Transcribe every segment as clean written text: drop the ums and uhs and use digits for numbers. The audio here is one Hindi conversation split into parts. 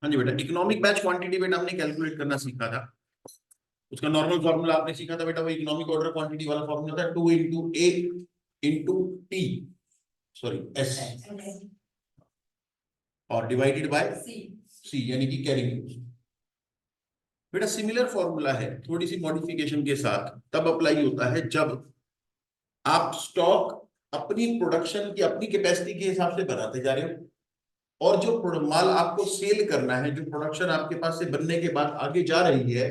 हाँ जी बेटा, इकोनॉमिक बैच क्वांटिटी बेटा हमने कैलकुलेट करना सीखा था। उसका नॉर्मल फॉर्मूला आपने सीखा था बेटा, वो इकोनॉमिक ऑर्डर क्वांटिटी वाला फॉर्मूला था, 2 into A into T, sorry S, और डिवाइडेड बाय C यानी कि कैरिंग कॉस्ट। बेटा सिमिलर फॉर्मूला है, थोड़ी सी मॉडिफिकेशन के साथ तब अप्लाई होता है जब आप स्टॉक अपनी प्रोडक्शन की अपनी कैपेसिटी के हिसाब से बनाते जा रहे हो, और जो माल आपको सेल करना है, जो प्रोडक्शन आपके पास से बनने के बाद आगे जा रही है,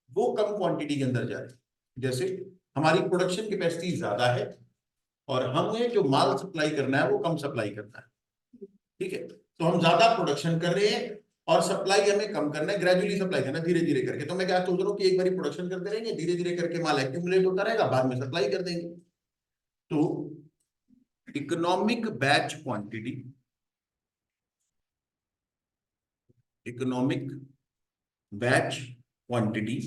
वो कम क्वांटिटी के अंदर जा रही है। जैसे हमारी प्रोडक्शन कैपेसिटी ज्यादा है और हमें जो माल सप्लाई करना है वो कम सप्लाई करना है, ठीक है। तो हम ज्यादा प्रोडक्शन कर रहे हैं और सप्लाई हमें कम करना है, ग्रेजुअली सप्लाई करना है, धीरे धीरे करके। तो मैं क्या सोच रहा हूँ कि एक बार प्रोडक्शन करते रहेंगे, धीरे धीरे करके माल एक्यूमुलेट होता रहेगा, बाद में सप्लाई कर देंगे। तो economic batch quantity, economic batch quantity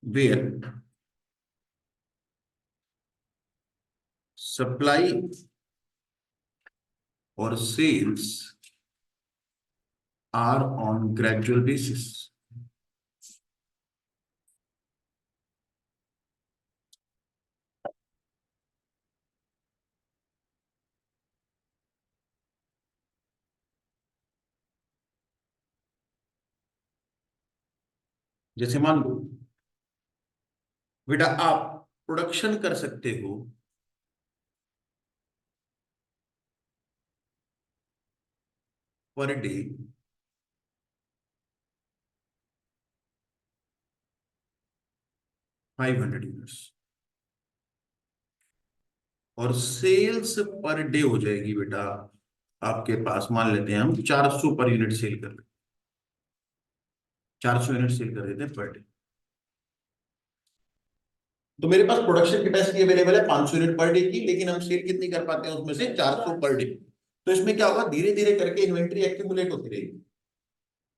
where supply or sales are on gradual basis. जैसे मान लो बेटा आप प्रोडक्शन कर सकते हो पर डे 500 यूनिट्स, और सेल्स पर डे हो जाएगी बेटा आपके पास, मान लेते हैं हम 400 पर यूनिट सेल कर रहे, 400 यूनिट सेल कर देते हैं पर डे। तो मेरे पास प्रोडक्शन कैपेसिटी अवेलेबल है 500 यूनिट पर डे की, लेकिन हम सेल कितनी कर पाते हैं उसमें से 400 पर डे। तो इसमें क्या होगा, धीरे धीरे करके इन्वेंट्री एक्यूमुलेट होती रहेगी,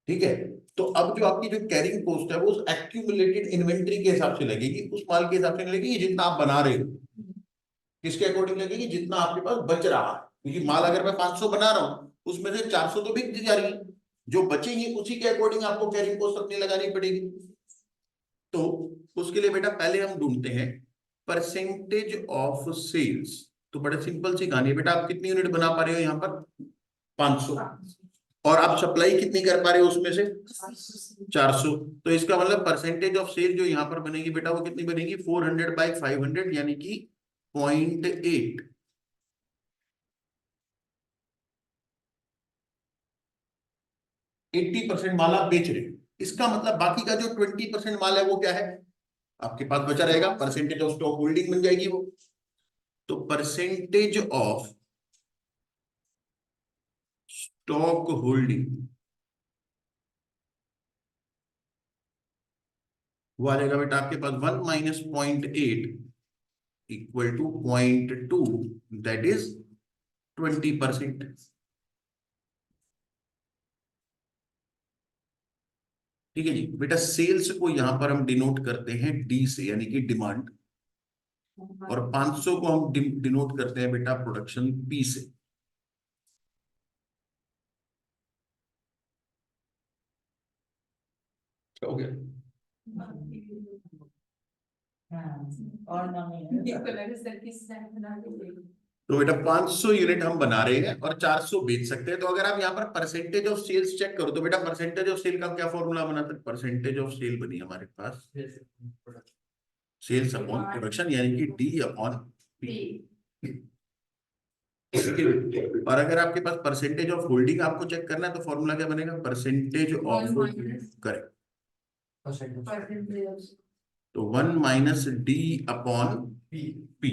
ठीक है। तो अब जो आपकी जो कैरिंग कॉस्ट है वो उस एक्यूमुलेटेड इन्वेंट्री के हिसाब से लगेगी, उस माल के हिसाब से नहीं लगेगी जितना आप बना रहे हो। किसके अकॉर्डिंग लगेगी, जितना आपके पास बच रहा है। क्योंकि माल अगर मैं 500 बना रहा हूँ, उसमें से 400 तो बिक जा रही है, जो बचेंगी उसी के अकॉर्डिंग आपको कैरिंग कॉस्ट अपनी लगानी पड़ेगी। तो उसके लिए बेटा पहले हम ढूंढते हैं परसेंटेज ऑफ सेल्स। तो बड़े सिंपल सी कहानी है बेटा, आप कितनी यूनिट बना पा रहे हो यहाँ पर, 500, और आप सप्लाई कितनी कर पा रहे हो उसमें से 400। तो इसका मतलब परसेंटेज ऑफ सेल जो यहाँ पर बनेगी बेटा वो कितनी बनेगी, 400/500 यानी कि 0.8। 80% माल आप बेच रहे हो, इसका मतलब बाकी का जो 20% माल है वो क्या है, आपके पास बचा रहेगा, परसेंटेज ऑफ स्टॉक होल्डिंग बन जाएगी वो। तो परसेंटेज ऑफ स्टॉक होल्डिंग वो आ जाएगा बेटा आपके पास 1 minus 0.8 equal to 0.2, that is 20%। ठीक है जी बेटा, सेल्स को यहां पर हम डिनोट करते हैं डी से, यानी कि डिमांड, और 500 को हम डिनोट करते हैं बेटा प्रोडक्शन पी से। हो गया। तो बेटा 500 यूनिट हम बना रहे हैं और 400 बेच सकते हैं। तो अगर आप यहाँ पर परसेंटेज ऑफ सेल्स चेक करो तो बेटा परसेंटेज ऑफ सेल का क्या फॉर्मूला बना था, परसेंटेज ऑफ सेल बनी हमारे पास सेल्स अपॉन प्रोडक्शन, यानी कि डी अपॉन पी। और अगर आपके पास परसेंटेज ऑफ होल्डिंग आपको चेक करना है तो फॉर्मूला क्या बनेगा, परसेंटेज ऑफ, करेक्ट, तो 1 माइनस डी अपॉन पी।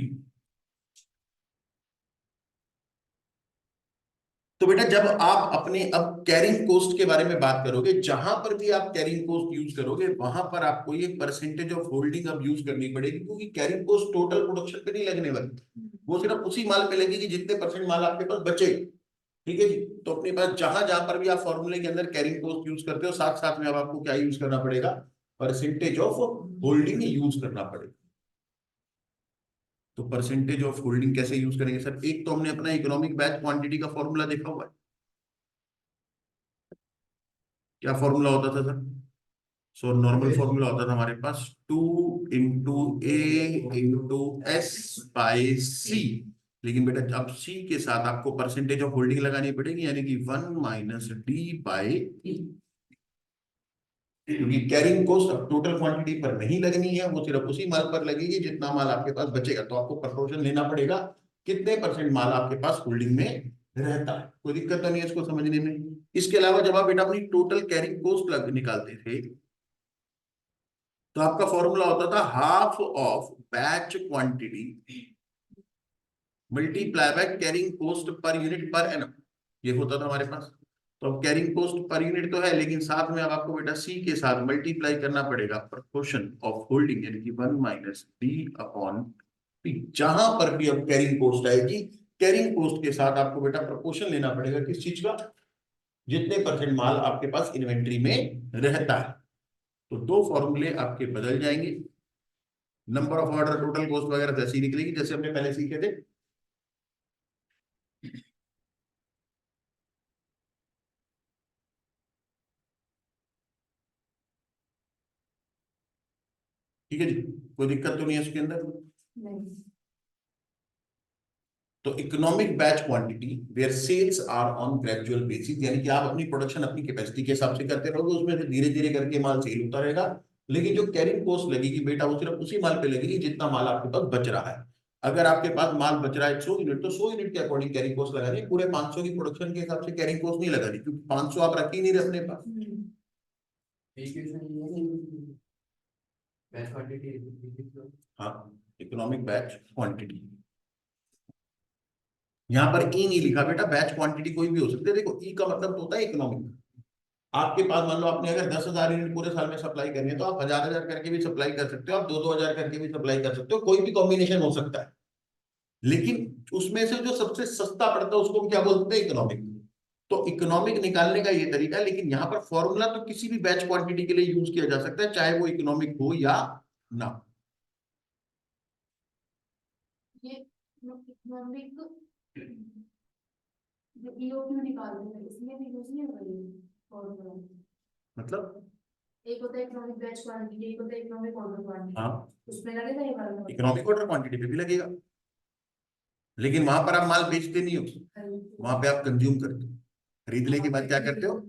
तो बेटा जब आप अपने अब कैरिंग कॉस्ट के बारे में बात करोगे, जहां पर भी आप कैरिंग कॉस्ट यूज करोगे वहां पर आपको ये परसेंटेज ऑफ होल्डिंग अब यूज करनी पड़ेगी, क्योंकि कैरिंग कॉस्ट टोटल प्रोडक्शन पे नहीं लगने वाली, वो सिर्फ उसी माल पे लगेगी जितने परसेंट माल आपके पास बचे। ठीक है जी। तो अपने पास जहां जहां पर भी आप फॉर्मूले के अंदर कैरिंग कॉस्ट यूज करते हो, साथ साथ में अब आपको क्या यूज करना पड़ेगा, परसेंटेज ऑफ होल्डिंग यूज करना पड़ेगा। तो परसेंटेज ऑफ होल्डिंग कैसे यूज करेंगे सर, एक तो हमने अपना इकोनॉमिक बैच क्वांटिटी का फॉर्मूला देखा हुआ है, क्या फॉर्मूला होता था सर? सो नॉर्मल फॉर्मूला होता था हमारे पास 2 into A into S/C। लेकिन बेटा अब सी के साथ आपको परसेंटेज ऑफ होल्डिंग लगानी पड़ेगी, यानी कि 1 - D/E। क्योंकि कैरिंग कॉस्ट अब टोटल क्वांटिटी पर नहीं लगनी है, वो सिर्फ उसी माल पर लगेगी जितना माल आपके पास बचेगा। तो आपको प्रोपोर्शन लेना पड़ेगा कितने परसेंट माल आपके पास होल्डिंग में रहता है। कोई दिक्कत तो नहीं है इसको समझने में। इसके अलावा जब आप बेटा अपनी टोटल कैरिंग कॉस्ट निकालते थे, तो आपका फॉर्मूला होता था half of batch quantity multiply by carrying cost per unit per annum. ये होता था हमारे पास। तो अब कैरिंग कॉस्ट पर यूनिट तो है, लेकिन साथ में अब आपको बेटा सी के साथ मल्टीप्लाई करना पड़ेगा प्रोपोर्शन ऑफ होल्डिंग, यानी कि 1 - D/P। जहां पर भी अब कैरिंग कॉस्ट आएगी, कैरिंग कॉस्ट के साथ आपको बेटा प्रोपोर्शन लेना पड़ेगा किस चीज का? जितने परसेंट माल आपके पास इन्वेंट्री में रहता है। तो दो फॉर्मूले आपके बदल जाएंगे। Number of order, total cost वगैरह तो ऐसी निकलेगी जैसे हमने पहले सीखे थे। ठीक है जी, कोई दिक्कत तो नहीं है इसके अंदर? नहीं। तो economic batch quantity where sales are on gradual basis, यानी कि आप अपनी प्रोडक्शन अपनी कैपेसिटी के हिसाब से करते रहोगे, उसमें से धीरे धीरे करके माल सेल होता रहेगा। लेकिन जो कैरिंग कॉस्ट लगेगी बेटा, वो सिर्फ उसी माल पे लगेगी जितना माल आपके पास बच रहा है। अगर आपके पास माल बच रहा है 100 यूनिट, तो 100 यूनिट के अकॉर्डिंग कैरिंग कॉस्ट लगा दी। पूरे 500 की प्रोडक्शन के हिसाब से कैरिंग कॉस्ट नहीं लगा दी, क्योंकि 500 आप रख ही नहीं रहे अपने पास। हाँ, इकोनॉमिक बैच क्वांटिटी। यहाँ पर ई नहीं लिखा बेटा, बैच क्वांटिटी कोई भी हो सकती है। देखो ई का मतलब तो होता है इकोनॉमिक। आपके पास मान लो आपने अगर 10,000 यूनिट पूरे साल में सप्लाई करनी है, तो आप 1,000 करके भी सप्लाई कर सकते हो, आप 2,000 करके भी सप्लाई कर सकते हो, कोई भी कॉम्बिनेशन हो सकता है। लेकिन उसमें से जो सबसे सस्ता पड़ता है उसको हम क्या बोलते हैं? इकोनॉमिक। तो इकोनॉमिक निकालने का ये तरीका है, लेकिन यहाँ पर फॉर्मूला तो किसी भी बैच क्वांटिटी के लिए यूज किया जा सकता है, चाहे वो इकोनॉमिक हो या ना। ये इकोनॉमिक जो ईओ क्यों निकालते हैं, इसमें भी यूज नहीं होगा फॉर्मूला। मतलब एक होता है इकोनॉमिक बैच क्वांटिटी, एक होता है इकोनॉमिक ऑर्डर क्वांटिटी। हाँ, उसमें लगेगा ये वाला। इकोनॉमिक ऑर्डर क्वांटिटी पे भी लगेगा, लेकिन वहां पर आप माल बेचते नहीं हो, वहां पे आप कंज्यूम करते हो। खरीदने के बाद क्या करते हो?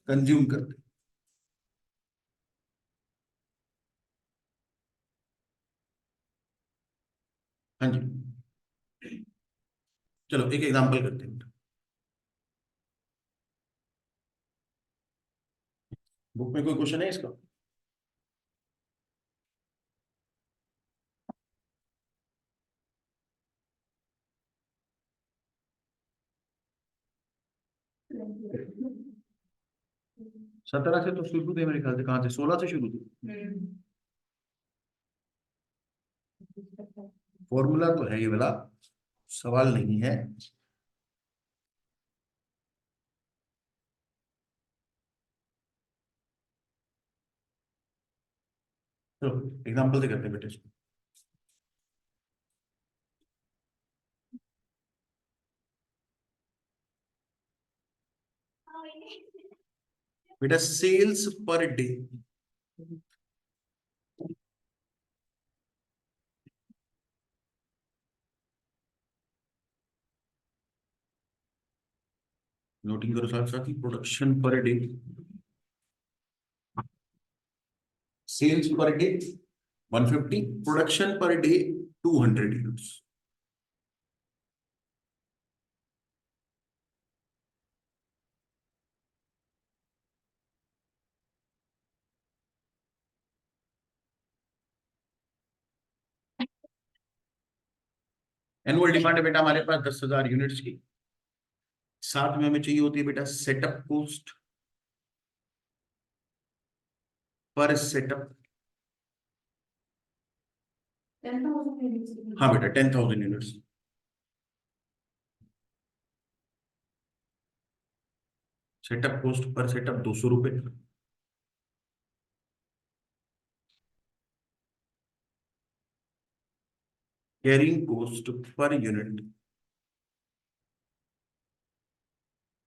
कंज्यूम करते हो। हाँ जी, चलो एक एग्जांपल करते हैं। बुक में कोई क्वेश्चन है इसका? 17 से तो शुरू थे मेरे ख्याल से, कहाँ से 16 से शुरू थे। फॉर्मूला तो है ये वाला, सवाल नहीं है। चलो एग्जांपल से करते हैं बेटे इसको। बेटा सेल्स पर डे, नोटिंग करो साथ साथ ही, production per day, sales per day 150, production per day 200 units. Annual demand है बेटा हमारे पास 10,000 यूनिट्स की। साथ में हमें चाहिए होती है बेटा setup cost per setup. 10,000 units. हाँ बेटा 10,000 units. Setup cost per setup 200 रुपए। कैरिंग कॉस्ट पर यूनिट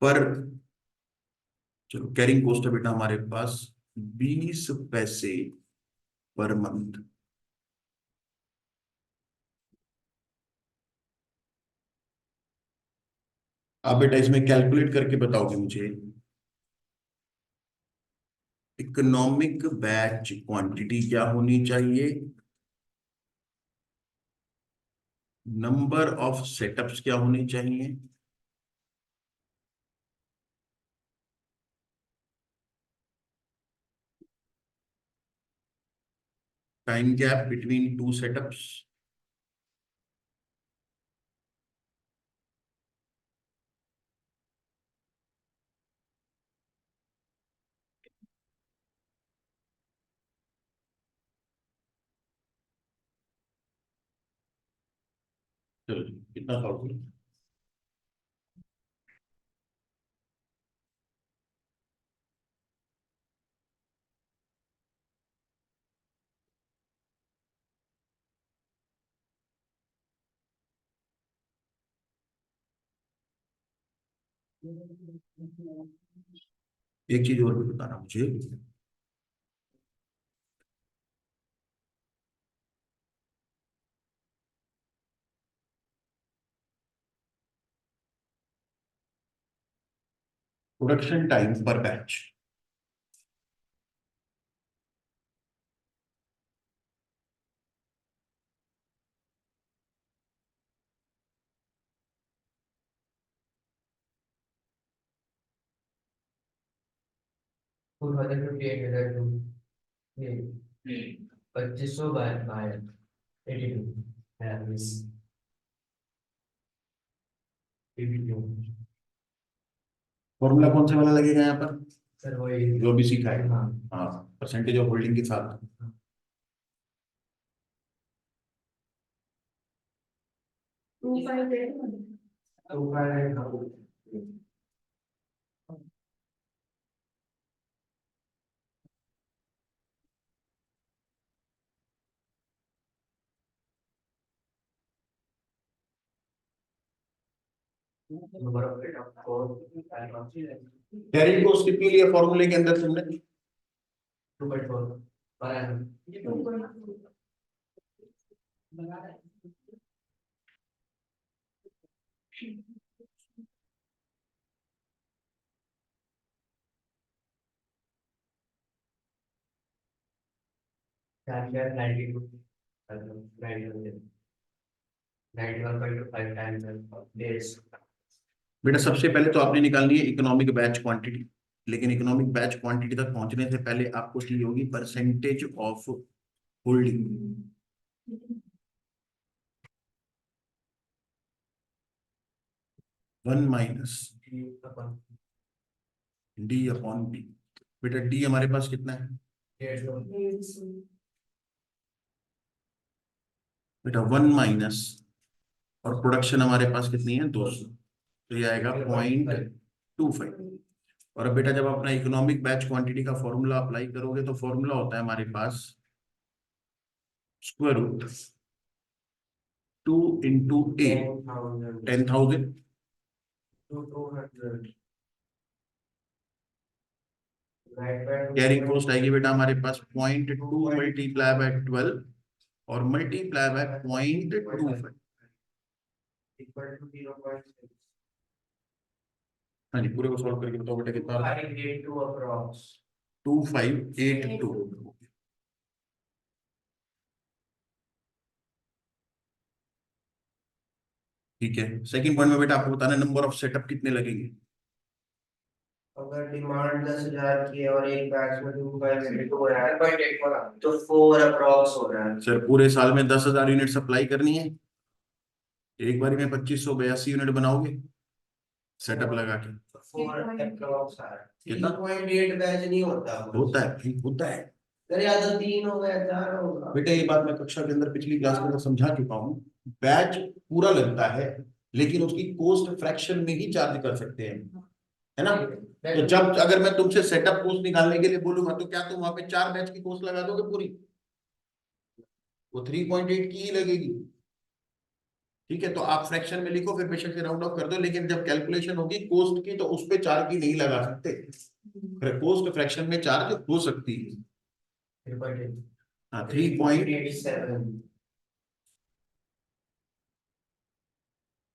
पर चलो कैरिंग कॉस्ट है बेटा हमारे पास 20 पैसे पर मंथ। आप बेटा इसमें कैलकुलेट करके बताओगे मुझे इकोनॉमिक बैच क्वांटिटी क्या होनी चाहिए, नंबर ऑफ सेटअप्स क्या होने चाहिए, time gap between two setups, चलो कितना सॉल्व करो। एक चीज और भी बताना मुझे, प्रोडक्शन टाइम पर batch. Two thousand fifty eight हजार टू 2500 बाय 82 फॉर्मूला कौन से वाला लगेगा यहाँ पर, सर वही जो भी सीखा है। हाँ हाँ, परसेंटेज ऑफ होल्डिंग के साथ। 258 number of rate of carrying cost कितनी लिया फॉर्मूले के अंदर तुमने, 2.4 पर एनम टाइम है 92 91.5 टाइम्स डेज। बेटा सबसे पहले तो आपने निकालनी है इकोनॉमिक बैच क्वांटिटी, लेकिन इकोनॉमिक बैच क्वांटिटी तक पहुंचने से पहले आपको चाहिए होगी परसेंटेज ऑफ होल्डिंग। 1 - D/B। बेटा डी हमारे पास कितना है, बेटा 1 - और प्रोडक्शन हमारे पास कितनी है 200, तो ये आएगा 0.25। और अब बेटा जब अपना इकोनॉमिक बैच क्वांटिटी का फॉर्मूला अप्लाई करोगे तो फॉर्मूला होता है हमारे पास स्क्वायर रूट 2 इंटू ए 10,000, कैरिंग कॉस्ट आएगी बेटा हमारे पास 0.2 मल्टीप्लाई बाय 12 और मल्टीप्लाई बाय 0.25। हाँ जी, पूरे को सॉल्व करके बताओ बेटा कितना आता है, 2582। ठीक है, सेकंड पॉइंट में बेटा आपको बताना है नंबर ऑफ सेटअप कितने लगेंगे। अगर डिमांड 10,000 की है और एक बैच में 2.8 हो रहा है तो 4 अप्रॉक्स हो रहा है। सर पूरे साल में 10,000 यूनिट सप्लाई करनी है, एक बारी में 2582 यूनिट बनाओगे सेटअप लगा के। 4 अप्रॉक्स आ रहा है, कितना 3.8 बैच नहीं होता होता है, ठीक होता है अरे या तो 3 हो गया 4 होगा बेटा, ये बात मैं कक्षा के अंदर पिछली क्लास के अंदर समझा चुका हूँ। बैच पूरा लगता है लेकिन उसकी कॉस्ट फ्रैक्शन में ही चार्ज कर सकते हैं, है ना। तो जब अगर मैं तुमसे सेटअप कॉस्ट निकालने के लिए बोलूंगा तो क्या तुम वहां पे 4 बैच की कॉस्ट लगा दोगे पूरी, वो 3.8 की ही लगेगी। ठीक है, तो आप फ्रैक्शन में लिखो फिर बेशक से राउंड ऑफ कर दो, लेकिन जब कैलकुलेशन होगी कॉस्ट की तो उस पे 4 की नहीं लगा सकते। पोस्ट फ्रैक्शन में चार्ज हो सकती है। हाँ 3.87।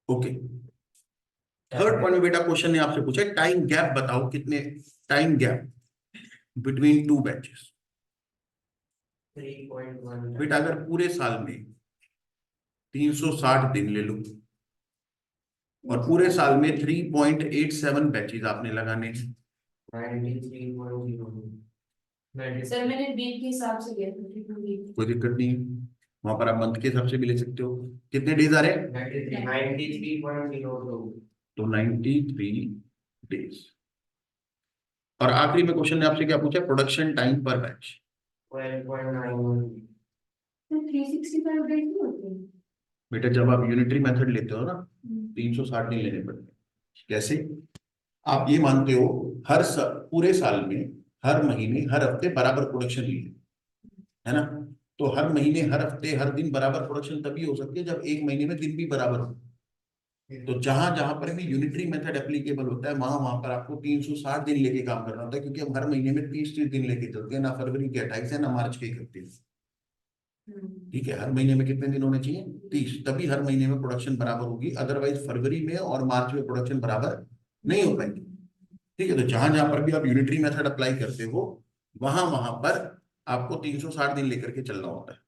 ओके, थर्ड पॉइंट में बेटा क्वेश्चन ने आपसे पूछा टाइम गैप बताओ, कितने time gap between two batches. 3.1। बेटा अगर पूरे साल में 360 दिन ले लो और पूरे साल में 3.87 बैचेस आपने लगाने हैं। 93.0। सर मैंने वीक के हिसाब से लिया 52 वीक। कोई दिक्कत नहीं है, वहां पर आप मंथ के हिसाब से भी ले सकते हो। कितने डेज आ रहे हैं? 93.02। तो 93 डेज। और आखिरी में क्वेश्चन ने आपसे क्या पूछा? प्रोडक्शन टाइम पर बैच। 12.91। तो 365 डेज नहीं होते? बेटा जब आप यूनिटरी मेथड लेते हो ना 360 दिन लेने पड़ते हैं। कैसे? आप ये मानते हो पूरे साल में हर महीने हर हफ्ते बराबर प्रोडक्शन लीजिए, है ना? तो हर महीने हर हफ्ते हर दिन बराबर प्रोडक्शन तभी हो सकती है जब एक महीने में दिन भी बराबर हो। तो जहां जहां पर भी यूनिटरी मेथड एप्लीकेबल होता है वहां वहां पर आपको 360 दिन लेके काम करना होता है, क्योंकि हम हर महीने में 30 दिन लेके चलते हैं, ना फरवरी के 28 है ना मार्च के 31। ठीक है, हर महीने में कितने दिन होने चाहिए? 30, तभी हर महीने में प्रोडक्शन बराबर होगी, अदरवाइज फरवरी में और मार्च में प्रोडक्शन बराबर नहीं हो पाएगी। ठीक है, तो जहां जहां पर भी आप यूनिटरी मेथड अप्लाई करते हो वहां वहां पर आपको 360 दिन लेकर के चलना होता है।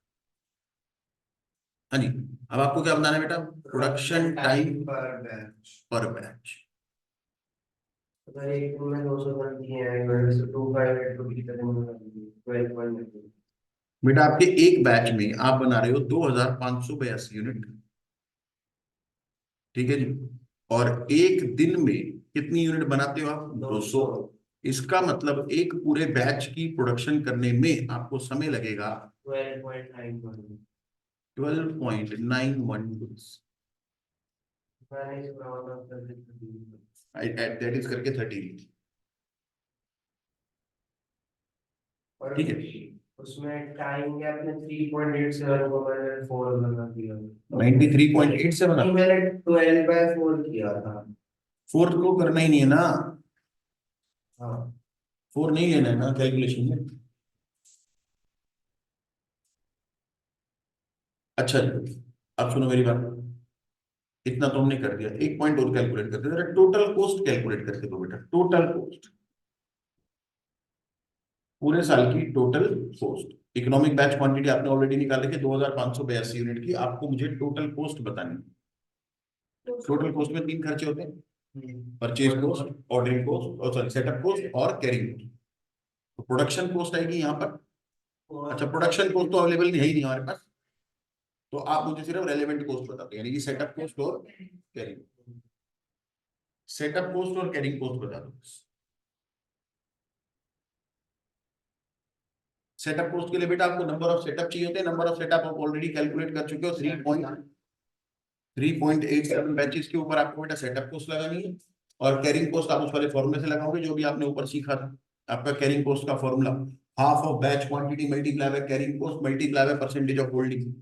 हाँ जी, अब आपको क्या बताना है बेटा? प्रोडक्शन टाइम पर बैच। अगर एक दिन में 200 बनती है, 258 रुपये की तरह बनती है, 12.2। बेटा आपके एक बैच में आप बना रहे हो 2582 यूनिट, ठीक है जी। और एक दिन में कितनी यूनिट बनाते हो आप? 200। इसका मतलब एक पूरे बैच की प्रोडक्शन करने में आपको समय लगेगा 12.91। 12.91 दैट इज करके 30। और ठीक है, उसमें टाइम गैप में 3.87 को मैंने 4 बना दिया। 93.87 नहीं, मैंने 12/4 किया था। फोर्थ को करना ही नहीं है ना, हाँ। 4 नहीं लेना है ना कैलकुलेशन में। अच्छा जी, अब सुनो मेरी बात, इतना तो हमने कर दिया, एक पॉइंट और कैलकुलेट करते हैं, टोटल कॉस्ट कैलकुलेट करके दो बेटा। टोटल कॉस्ट, पूरे साल की total cost. Economic batch quantity आपने ऑलरेडी निकाल रखी है 2582 यूनिट की, आपको मुझे टोटल कॉस्ट बतानी है। टोटल कॉस्ट में 3 खर्चे होते हैं, परचेज कॉस्ट, ऑर्डरिंग कॉस्ट और सॉरी सेटअप कॉस्ट और कैरिंग कॉस्ट। तो प्रोडक्शन कॉस्ट आएगी यहाँ पर। अच्छा, प्रोडक्शन कॉस्ट तो अवेलेबल है ही नहीं हमारे पास, तो आप मुझे सिर्फ रेलेवेंट कॉस्ट बता दो, यानी कि सेटअप कॉस्ट और कैरिंग। सेटअप कॉस्ट और कैरिंग कॉस्ट बता दो। सेटअप कॉस्ट के लिए बेटा आपको नंबर ऑफ सेटअप चाहिए होते हैं, नंबर ऑफ सेटअप आप ऑलरेडी कैलकुलेट कर चुके हो। 3.87 बैचेस के ऊपर आपको बेटा सेटअप कॉस्ट लगानी है, और कैरिंग कॉस्ट आप उस वाले फॉर्मूले से लगाओगे जो भी आपने ऊपर सीखा था। आपका कैरिंग कॉस्ट का formula half of batch quantity multiply by carrying cost multiply by percentage of holding.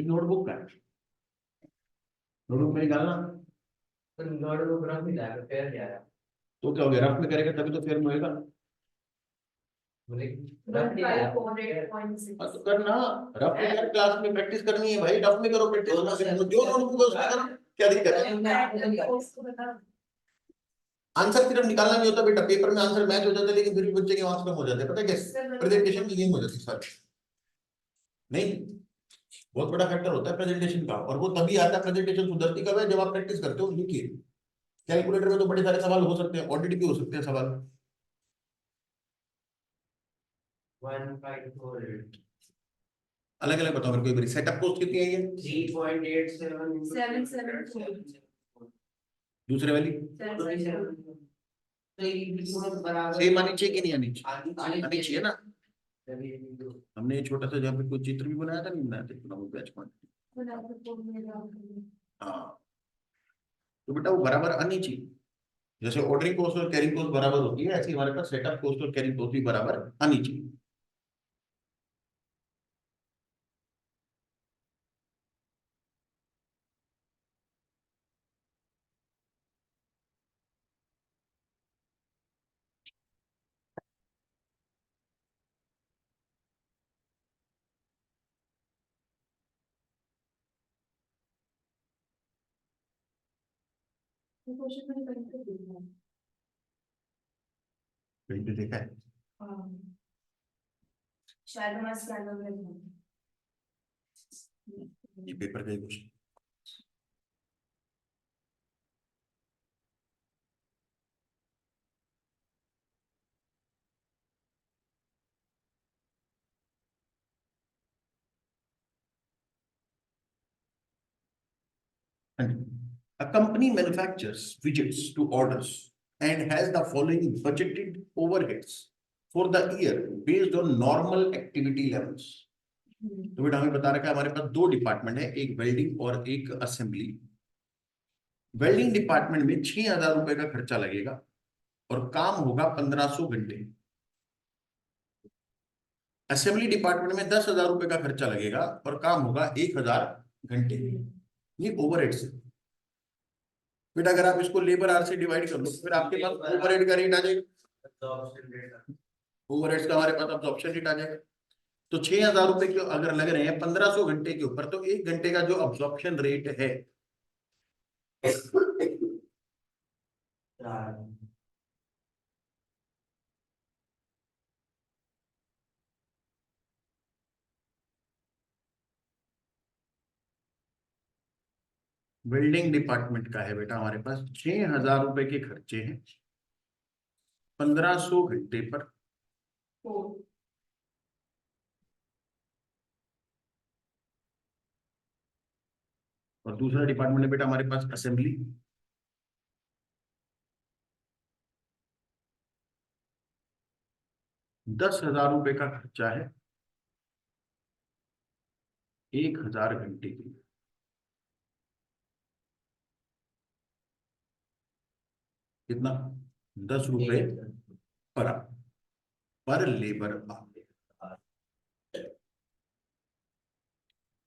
Notebook का नोटबुक में निकालना, तो क्या हो गया? रफ में करेगा तभी तो फेयर में होएगा। हाँ, तो करना रफ में यार, क्लास में प्रैक्टिस करनी है भाई, रफ में करो प्रैक्टिस, जो नोटबुक है उसमें करो, क्या दिक्कत है? आंसर सिर्फ निकालना नहीं होता बेटा, पेपर में आंसर मैच हो जाता है लेकिन फिर भी बच्चे के मार्क्स कम हो जाते हैं, पता है कैसे? प्रेजेंटेशन की गेम हो जाती है सर। नहीं, बहुत बड़ा फैक्टर होता है प्रेजेंटेशन का, और वो तभी आता है, प्रेजेंटेशन सुधरती कब है? जब आप प्रैक्टिस करते हो। लिखिए, कैलकुलेटर में तो बड़े सारे सवाल हो सकते हैं, ऑडिट भी हो सकते हैं सवाल। 1.48। अलग अलग बताओ मेरे को एक बार, सेटअप कॉस्ट कितनी है ये? 3.87। दूसरे वाली सेम आनी चाहिए कि नहीं आनी चाहिए? आनी चाहिए ना। हमने ये छोटा सा जहाँ पे कोई चित्र भी बनाया था, नहीं बनाया था इकोनॉमिक बैच क्वांटिटी? हाँ, तो बेटा वो बराबर आनी चाहिए। जैसे ऑर्डरिंग कॉस्ट और कैरिंग कॉस्ट बराबर होती है, ऐसे हमारे पास सेटअप कॉस्ट और कैरिंग कॉस्ट भी बराबर आनी चाहिए। तो क्वेश्चन मैंने कहीं तो देखा है। कहीं पे देखा है? हाँ, शायद हमारे स्कैनर में था। ये पेपर का ही question. A company manufactures widgets to orders and has the following budgeted overheads for the year based on normal activity levels. तो बेटा हमें बता रखा है हमारे पास दो डिपार्टमेंट है, एक वेल्डिंग और एक असेंबली। वेल्डिंग डिपार्टमेंट में 6,000 रुपए का खर्चा लगेगा और काम होगा 1,500 घंटे। असेंबली डिपार्टमेंट में 10,000 रुपए का खर्चा लगेगा और काम होगा 1,000 घंटे। ये ओवरहेड्स है बेटा। अगर आप इसको लेबर आवर से डिवाइड कर लो फिर आपके पास ओवरहेड का रेट आ जाएगा। ओवरहेड्स का हमारे पास अब्जॉर्प्शन रेट आ जाएगा। तो 6,000 रुपए के अगर लग रहे हैं 1,500 घंटे के ऊपर, तो 1 घंटे का जो अब्जॉर्प्शन रेट है वेल्डिंग डिपार्टमेंट का है बेटा हमारे पास 6,000 रुपए के खर्चे हैं 1,500 घंटे पर। और दूसरा डिपार्टमेंट है बेटा हमारे पास असेंबली। ₹10,000 का खर्चा है 1,000 घंटे के लिए। कितना? 10 रुपए पर labour our.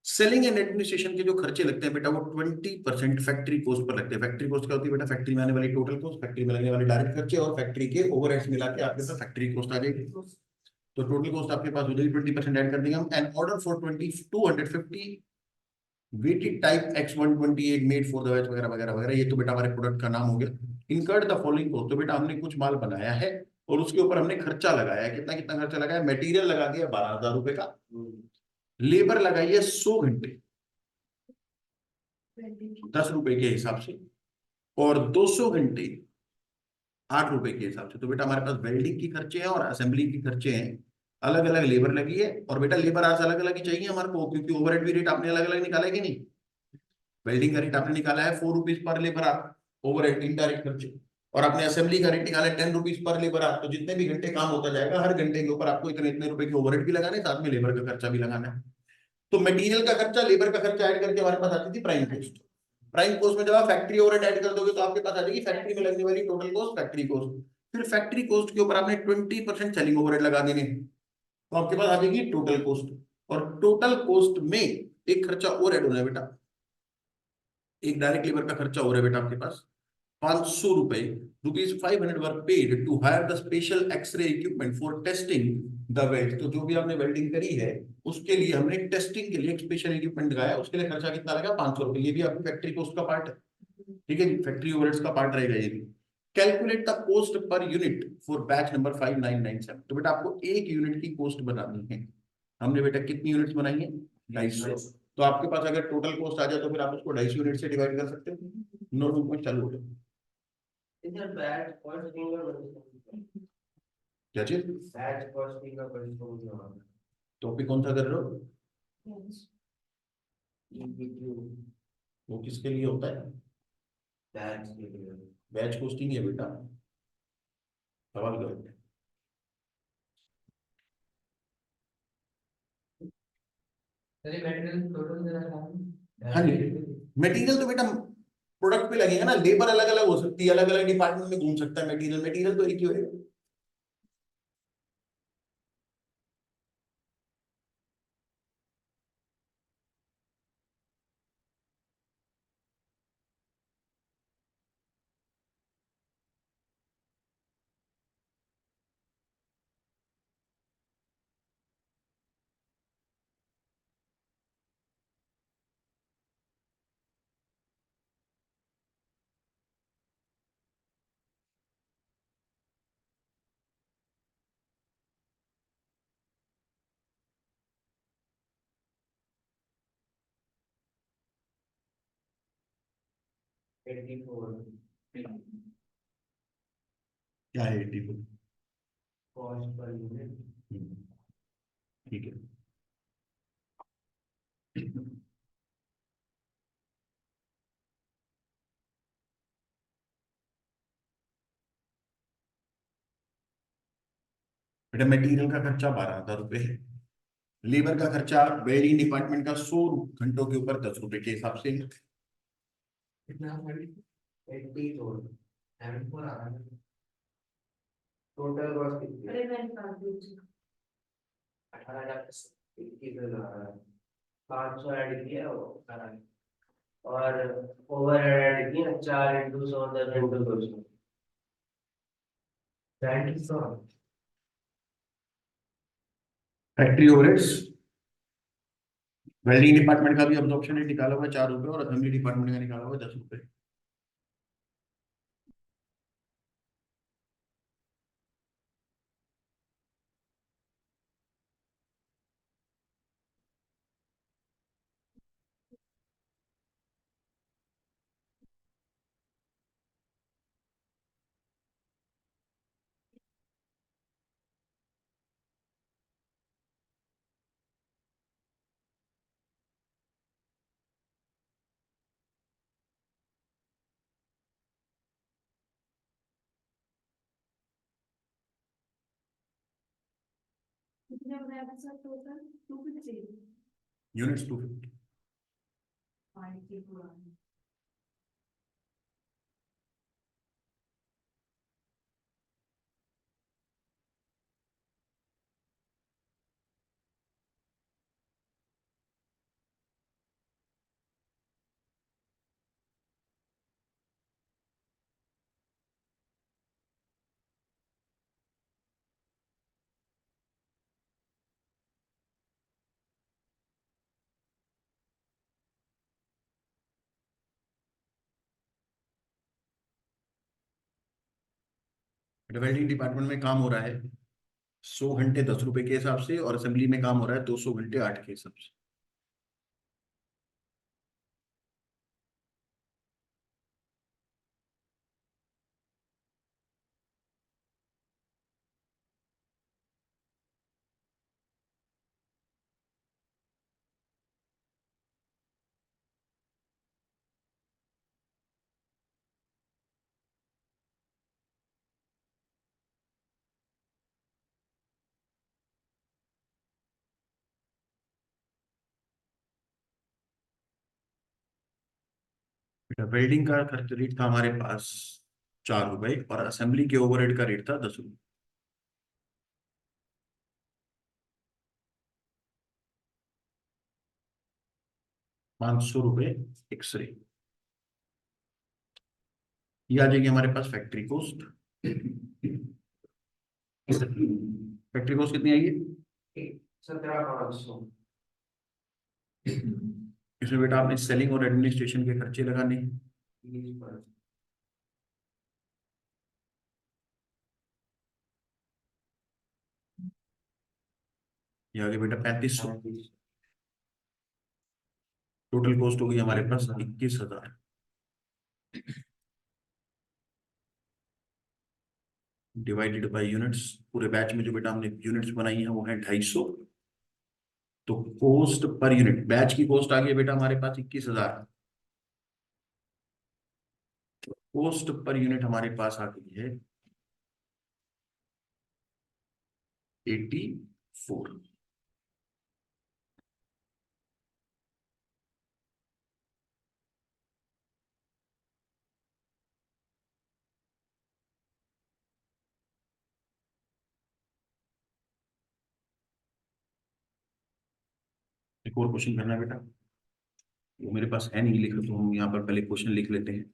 Selling and administration के जो खर्चे लगते हैं बेटा वो 20% फैक्ट्री कॉस्ट पर लगते हैं। फैक्ट्री कॉस्ट क्या होती है बेटा? फैक्ट्री में आने वाली टोटल कॉस्ट, फैक्ट्री में लगने वाले डायरेक्ट खर्चे और फैक्ट्री के ओवरहेड्स मिला के आपके पास फैक्ट्री कॉस्ट आ जाएगी। तो टोटल कॉस्ट आपके पास हो जाएगी 20% ऐड कर देंगे हम। An order for 250 weighted type X128 made for the batch वगैरह वगैरह वगैरह। ये तो बेटा हमारे प्रोडक्ट का नाम हो गया। इनकर्ड द फॉलोइंग कॉस्ट, तो बेटा हमने कुछ माल बनाया है और उसके ऊपर हमने खर्चा लगाया है। कितना कितना खर्चा लगाया? मटेरियल लगा दिया 12,000 रुपए का, लेबर लगाई है 100 घंटे 10 रुपए के हिसाब से, और 200 घंटे 8 रुपए के हिसाब से। तो बेटा हमारे पास वेल्डिंग की खर्चे हैं और असेंबली की खर्चे हैं, अलग अलग लेबर लगी है। और बेटा लेबर आज अलग अलग ही चाहिए हमारे को, क्योंकि ओवरहेड भी रेट आपने अलग अलग निकाला है कि नहीं? वेल्डिंग का रेट आपने निकाला है 4 rupees per labour our overhead indirect खर्चे, और आपने असेंबली का रेट निकाला है 10 रुपीज पर लेबर आवर। तो जितने भी घंटे काम होता जाएगा हर घंटे के ऊपर आपको इतने इतने रुपए के ओवरहेड भी लगाने, साथ में लेबर का खर्चा भी लगाना है। तो मटेरियल का खर्चा, लेबर का खर्चा ऐड करके हमारे पास आती थी प्राइम कॉस्ट। प्राइम कॉस्ट में जब आप फैक्ट्री ओवरहेड ऐड कर दोगे तो आपके पास आ जाएगी फैक्ट्री में लगने वाली टोटल कॉस्ट, फैक्ट्री कॉस्ट। फिर फैक्ट्री कॉस्ट के ऊपर आपने 20% सेलिंग ओवरहेड लगा देने, तो आपके पास आ जाएगी टोटल कॉस्ट। और टोटल कॉस्ट में एक खर्चा और ऐड होना है बेटा, एक डायरेक्ट लेबर का खर्चा हो रहा है बेटा आपके पास 500 रुपए। ₹500 were paid to hire the special x-ray equipment for testing the weld. तो जो भी आपने वेल्डिंग करी है उसके लिए हमने टेस्टिंग के लिए एक स्पेशल इक्विपमेंट लगाया, उसके लिए खर्चा कितना लगा? 500 रुपए। ये भी आपकी फैक्ट्री कॉस्ट का पार्ट है, ठीक है जी, फैक्ट्री ओवरहेड्स का पार्ट रहेगा ये भी। Calculate the cost per unit for batch number 5997। तो बेटा आपको एक यूनिट की कॉस्ट बनानी है। हमने बेटा कितनी यूनिट्स बनाई है? 250। तो आपके पास अगर टोटल कॉस्ट आ जाए तो फिर आप उसको 250 यूनिट से डिवाइड कर सकते हो। नोटबुक में चालू हो जाए। इधर बैच कॉस्टिंग का बड़ी क्या चीज? बैच कॉस्टिंग का बड़ी समझ टॉपिक कौन सा कर रहे हो? EPQ वो किसके लिए होता है? बैच के लिए। बैच कॉस्टिंग है बेटा, सवाल करो। अरे मटेरियल टोटल देना था। हाँ जी, मटेरियल तो बेटा प्रोडक्ट पे लगेगा ना, लेबर अलग अलग हो सकती है, अलग अलग डिपार्टमेंट में घूम सकता है, मटेरियल मटेरियल तो एक ही होगा। क्या है 84? Cost per unit. ठीक है। बेटा मटेरियल का खर्चा 12,000 रुपये है, लेबर का खर्चा वेल्डिंग डिपार्टमेंट का 100 घंटों के ऊपर 10 रुपए के हिसाब से है। कितना 84 74 आ रहा है। टोटल कॉस्ट कितनी है? अरे मैं निकाल दूंगी। 18,021 आ रहा है। 500 ऐड किया वो 18 और ओवर ऐड किया 4 × 100 10 × 200 300। फैक्ट्री ओवरहेड्स वेल्डिंग डिपार्टमेंट का भी अब्जॉर्प्शन रेट निकाला हुआ है 4 रुपए, और असेंबली डिपार्टमेंट का निकाला हुआ है 10 रुपए। कितने बनाया था सर टोटल? 250। यूनिट्स 250। फाइव की पूरा। वेल्डिंग डिपार्टमेंट में काम हो रहा है 100 घंटे 10 रुपए के हिसाब से, और असेंबली में काम हो रहा है 200 घंटे 8 के हिसाब से। बेटा वेल्डिंग का खर्च रेट था हमारे पास 4 रुपए, और असेंबली के ओवरहेड का रेट था 10 रुपए। 500 रुपये एक्सरे। ये आ जाएगी हमारे पास फैक्ट्री कोस्ट। फैक्ट्री कोस्ट कितनी आएगी? 17,500। इसमें बेटा आपने सेलिंग और एडमिनिस्ट्रेशन के खर्चे लगाने। 20%। ये आगे बेटा 3500। टोटल कॉस्ट होगी हमारे पास 21,000। डिवाइडेड बाय यूनिट्स, पूरे बैच में जो बेटा हमने यूनिट्स बनाई है वो है 250। तो कॉस्ट पर यूनिट, बैच की कॉस्ट आ गई बेटा हमारे पास 21,000। कॉस्ट पर यूनिट हमारे पास आ गई है 84। एक और क्वेश्चन करना है बेटा, वो मेरे पास है नहीं लिखा, तो हम यहाँ पर पहले क्वेश्चन लिख लेते हैं।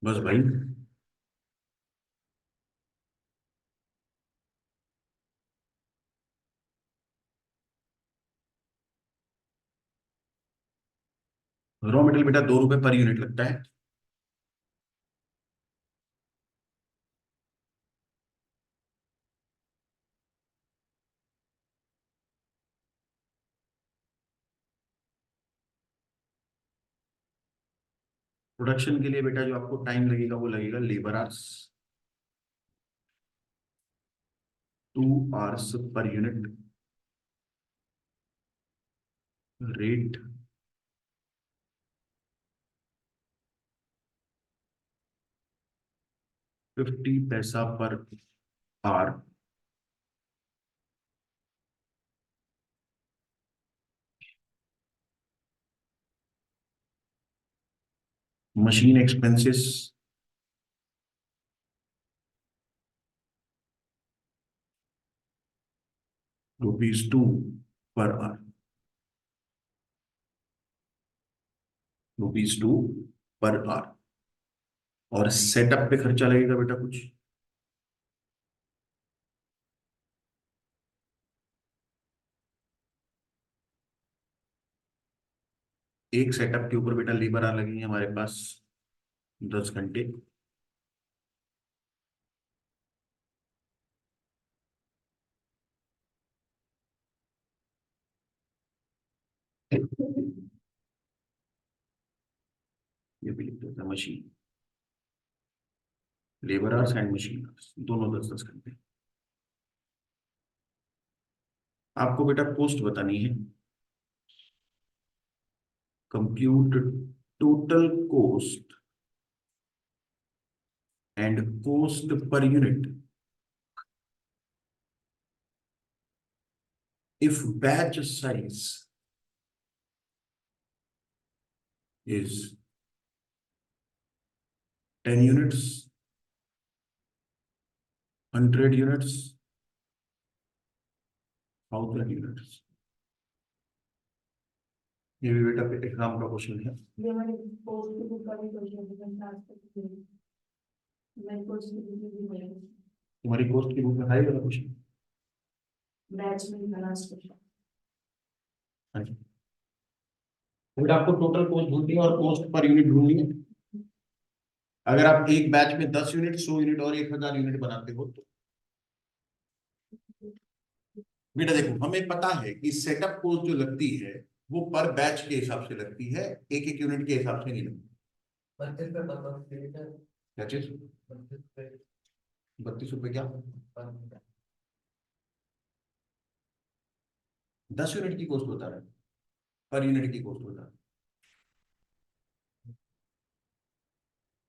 बस भाई, रॉ मेटेरियल बेटा 2 रुपए पर यूनिट लगता है। प्रोडक्शन के लिए बेटा जो आपको टाइम लगेगा वो लगेगा labour hours, 2 hours per unit, rate 50 पैसा per hour, machine expenses ₹2 per hour, ₹2 per hour. और सेटअप पे खर्चा लगेगा बेटा कुछ, एक सेटअप के ऊपर बेटा लेबर आवर लगेंगे हमारे पास 10 घंटे। ये भी लिख देता machine, labour hours and machine hours दोनों 10-10 घंटे। आपको बेटा पोस्ट बतानी है, compute total cost and cost per unit if batch size is 10 units, 100 units, 1000 units। ये भी बेटा एग्जाम का क्वेश्चन है। ये हमारे पोस्ट की बुक का भी क्वेश्चन है, ट्रांसफर की मैं पोस्ट की बुक भी नहीं, तुम्हारी कोस्ट की बुक में है वाला क्वेश्चन? बैच में लास्ट क्वेश्चन। हाँ जी, बेटा आपको टोटल कोस्ट ढूंढनी है और कोस्ट पर यूनिट ढूंढनी है। अगर आप एक बैच में 10 यूनिट, 100 यूनिट और 1000 यूनिट बनाते हो तो बेटा देखो, हमें पता है कि सेटअप कोस्ट जो लगती है वो पर बैच के हिसाब से लगती है, एक एक यूनिट के हिसाब से नहीं लगती। 32 क्या चीज? 32 रुपए क्या? 10 यूनिट की कॉस्ट बता रहा है, पर यूनिट की कॉस्ट बता रहा है।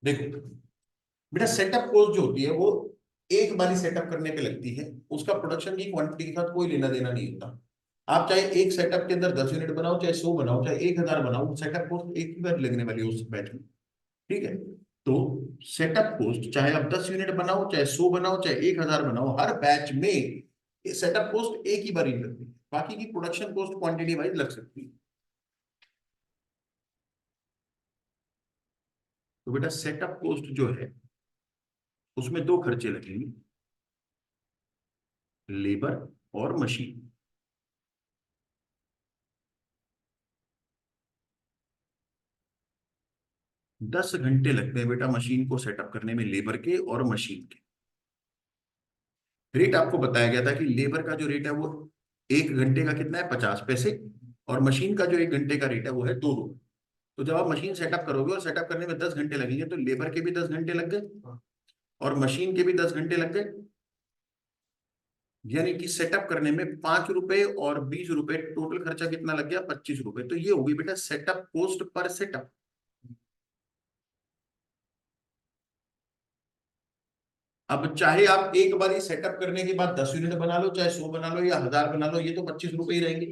देखो बेटा, सेटअप कॉस्ट जो होती है वो एक बारी सेटअप करने पे लगती है, उसका प्रोडक्शन की क्वांटिटी के साथ कोई लेना देना नहीं होता। आप चाहे एक सेटअप के अंदर 10 यूनिट बनाओ, चाहे 100 बनाओ, चाहे 1000 बनाओ, सेटअप कॉस्ट एक ही बार लगने वाली है उस बैच में। ठीक है, तो सेटअप कॉस्ट चाहे आप 10 यूनिट बनाओ, चाहे 100 बनाओ, चाहे 1000 बनाओ, हर बैच में सेटअप कॉस्ट एक ही बार ही लगती है। बाकी की प्रोडक्शन कॉस्ट क्वांटिटी वाइज लग सकती है। तो बेटा सेटअप कॉस्ट जो है उसमें 2 खर्चे लगेंगे, लेबर और मशीन। 10 घंटे लगते हैं बेटा मशीन को सेटअप करने में, लेबर के और मशीन के। रेट आपको बताया गया था कि लेबर का जो रेट है वो 1 घंटे का कितना है, 50 पैसे, और मशीन का जो 1 घंटे का रेट है वो है 2 रुपए। तो जब आप मशीन सेटअप करोगे और सेटअप करने में 10 घंटे लगेंगे, तो लेबर के भी 10 घंटे लग गए और मशीन के भी 10 घंटे लग गए। यानी कि सेटअप करने में 5 रुपए और 20 रुपए, टोटल खर्चा कितना लग गया, 25 रुपए। तो ये होगी बेटा सेटअप कॉस्ट पर सेटअप। अब चाहे आप एक बार सेटअप करने के बाद 10 यूनिट बना लो, चाहे 100 बना लो या 1000 बना लो, ये तो 25 रुपए ही रहेंगे।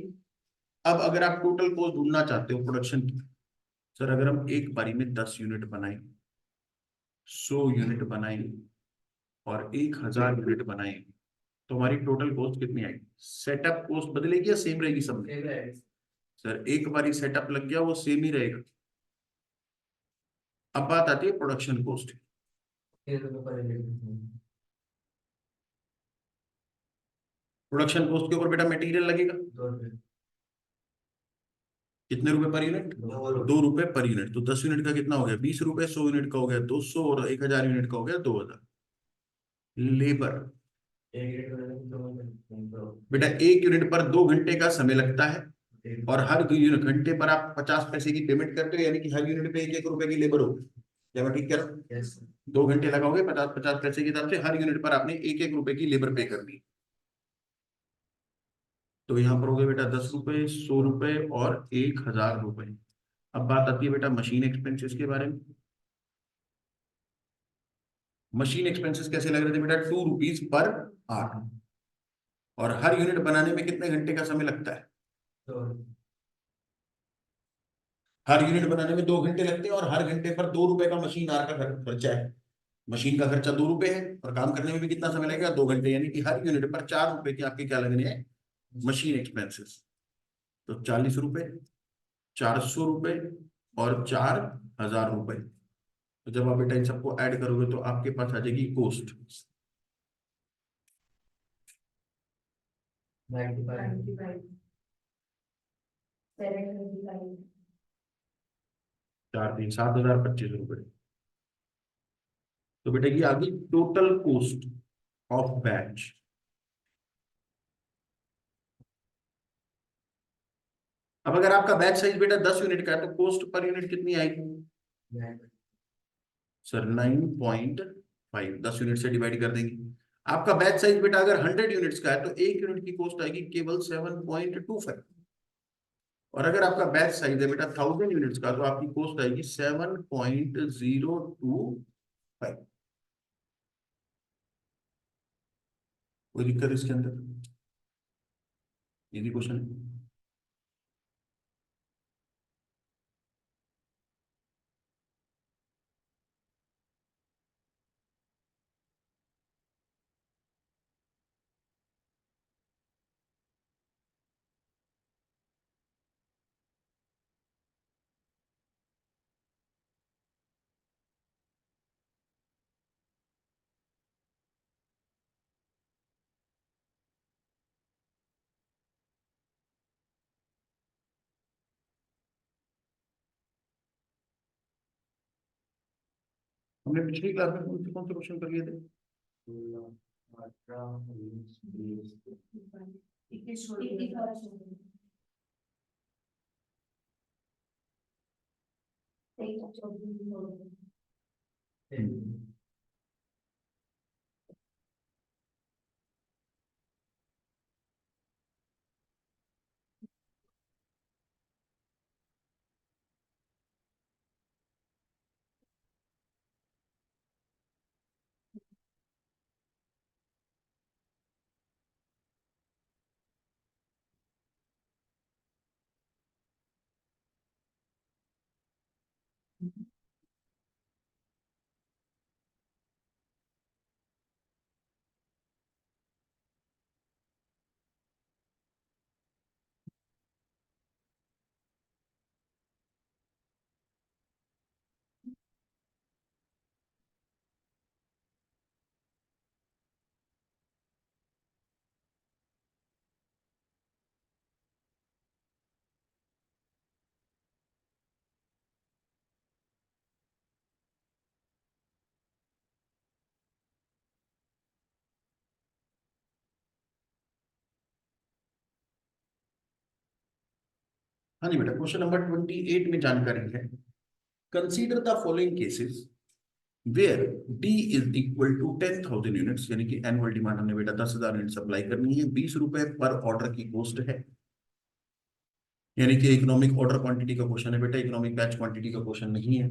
अब अगर आप टोटल कॉस्ट ढूंढना चाहते हो प्रोडक्शन की, सर अगर हम एक बारी में 10 यूनिट बनाए, 100 यूनिट बनाए और 1000 यूनिट बनाए, तो हमारी टोटल कॉस्ट कितनी आएगी? सेटअप कॉस्ट बदलेगी या सेम रहेगी सब में? सर एक बारी सेटअप लग गया वो सेम ही रहेगा। अब बात आती है प्रोडक्शन कॉस्ट। प्रोडक्शन कॉस्ट के ऊपर बेटा मटेरियल लगेगा कितने रुपए पर यूनिट? 2 रुपए पर यूनिट। तो 10 यूनिट का कितना हो गया? 20 रुपए। 100 यूनिट का हो गया 200 और 1000 यूनिट का हो गया 2000। लेबर बेटा 1 यूनिट पर 2 घंटे का समय लगता है और हर घंटे पर आप 50 पैसे की पेमेंट करते हो, यानी कि हर यूनिट पे 1-1 रुपए की लेबर होगी। क्या मैं ठीक कह रहा हूँ? 2 घंटे लगाओगे 50-50 पैसे के हिसाब से, हर यूनिट पर आपने 1-1 रुपए की लेबर पे करनी है। तो यहाँ पर हो गए बेटा 10 रुपए, 100 रुपए और 1000 रुपए। अब बात आती है बेटा मशीन एक्सपेंसेस के बारे में। मशीन एक्सपेंसेस कैसे लग रहे थे बेटा? 2 रुपीज पर आवर। और हर यूनिट बनाने में कितने घंटे का समय लगता है? हर यूनिट बनाने में 2 घंटे लगते हैं और हर घंटे पर 2 रुपए का मशीन आर का खर्चा है। मशीन का खर्चा 2 रुपए है और काम करने में भी कितना समय लगेगा? 2 घंटे, यानी कि हर यूनिट पर 4 रुपए के आपके क्या लगने हैं? Machine expenses. तो 40 रुपए, 400 रुपए और 4000 रुपए। तो जब आप बेटा इन सबको ऐड करोगे तो आपके पास आ जाएगी कॉस्ट 95 725 4 3 7 हजार 25 रुपए। तो बेटा ये आ गई टोटल कॉस्ट ऑफ बैच। अब अगर आपका बैच साइज बेटा 10 यूनिट का है तो कॉस्ट पर यूनिट कितनी आएगी? सर 9.5, 10 यूनिट से डिवाइड कर देंगे। आपका बैच साइज बेटा अगर 100 यूनिट्स का है तो 1 यूनिट की कॉस्ट आएगी केवल 7.25। और अगर आपका बैच साइज है बेटा 1000 यूनिट्स का तो आपकी कॉस्ट आएगी 7.025। कोई दिक्कत इसके अंदर? ये भी क्वेश्चन है। हमने पिछली क्लास में कौन से क्वेश्चन कर लिए थे? 21 हाँ जी बेटा, क्वेश्चन नंबर 28 में जानकारी है। Consider the following cases where D is equal to 10,000 units, यानी कि एनुअल डिमांड हमने बेटा 10,000 यूनिट सप्लाई करनी है, 20 रुपए पर ऑर्डर की कॉस्ट है। यानी कि इकोनॉमिक ऑर्डर क्वांटिटी का क्वेश्चन है बेटा, इकोनॉमिक बैच क्वांटिटी का क्वेश्चन नहीं है।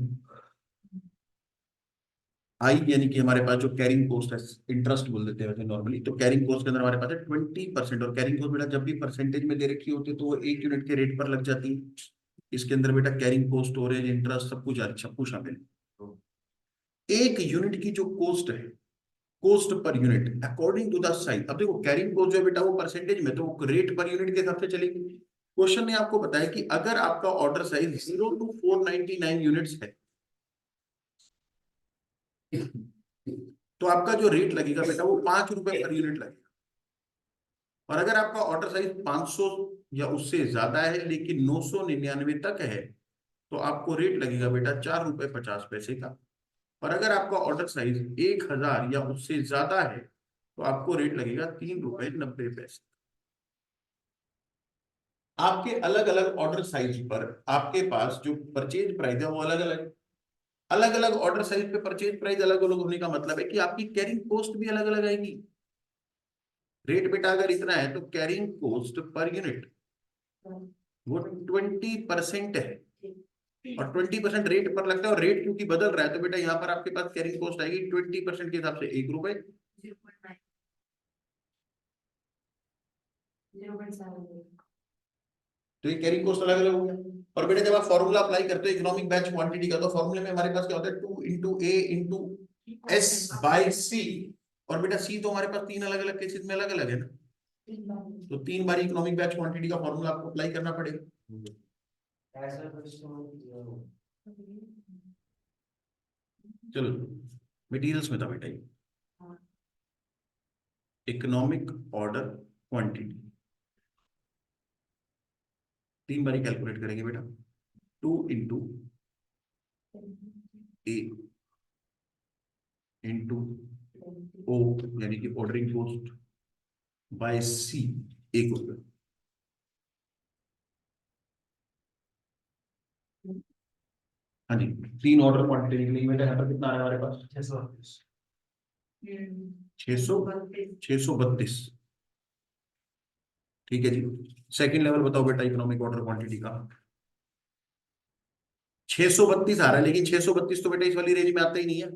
आई यानी कि हमारे पास जो कैरिंग कॉस्ट है, इंटरेस्ट बोल देते हैं वैसे नॉर्मली, तो कैरिंग कॉस्ट के अंदर हमारे पास है 20%। और कैरिंग कॉस्ट बेटा जब भी परसेंटेज में दे रखी होती है तो वो 1 यूनिट के रेट पर लग जाती है। इसके अंदर बेटा कैरिंग कॉस्ट, स्टोरेज, इंटरेस्ट सब कुछ शामिल है। 1 यूनिट की जो कॉस्ट है, cost per unit according to the size. अब देखो कैरिंग कॉस्ट जो है बेटा वो परसेंटेज में, तो वो रेट पर यूनिट के हिसाब से चलेगी। क्वेश्चन ने आपको बताया कि अगर आपका ऑर्डर साइज 0 to 499 यूनिट्स है तो आपका जो रेट लगेगा बेटा वो 5 रुपए पर यूनिट लगेगा। और अगर आपका ऑर्डर साइज 500 या उससे ज्यादा है लेकिन 999 तक है तो आपको रेट लगेगा बेटा 4 रुपए 50 पैसे का। और अगर आपका ऑर्डर साइज 1000 या उससे ज्यादा है तो आपको रेट लगेगा 3 रुपए 90 पैसे। आपके अलग अलग ऑर्डर साइज पर आपके पास जो परचेज प्राइस है वो अलग अलग। अलग अलग ऑर्डर साइज पे परचेज प्राइस अलग अलग होने का मतलब है कि आपकी कैरिंग कॉस्ट भी अलग अलग आएगी। रेट बेटा अगर इतना है तो कैरिंग कॉस्ट पर यूनिट वो 20% है। और 20% रेट पर लगता है, और रेट क्योंकि बदल रहा है तो बेटा यहाँ पर आपके पास कैरिंग कॉस्ट आएगी 20% के हिसाब से 1 रुपए। 0.7 तो ये कैरिंग कॉस्ट अलग अलग हो गया। और बेटा जब आप फॉर्मूला अप्लाई करते हो इकोनॉमिक बैच क्वांटिटी का, तो फॉर्मूले में हमारे पास क्या होता है 2 × A × S/C। और बेटा सी तो हमारे पास 3 अलग अलग केसेस में अलग अलग है ना, तो 3 बार इकोनॉमिक बैच क्वांटिटी का फॉर्मूला आपको अप्लाई करना पड़ेगा। ऐसा कुछ तो किया हो। चलो मटेरियल्स में था बेटा ये इकोनॉमिक ऑर्डर क्वांटिटी 3 बारी कैलकुलेट करेंगे बेटा। 2 × A × O यानी कि ऑर्डरिंग कॉस्ट बाय C 1 रुपए। हाँ जी 3 ऑर्डर क्वांटिटी निकलेगी बेटा। यहाँ पर कितना आ रहा है हमारे पास 632। ठीक है जी। सेकंड लेवल बताओ बेटा इकोनॉमिक ऑर्डर क्वांटिटी का 632 आ रहा है, लेकिन 632 तो बेटा इस वाली रेंज में आता ही नहीं है।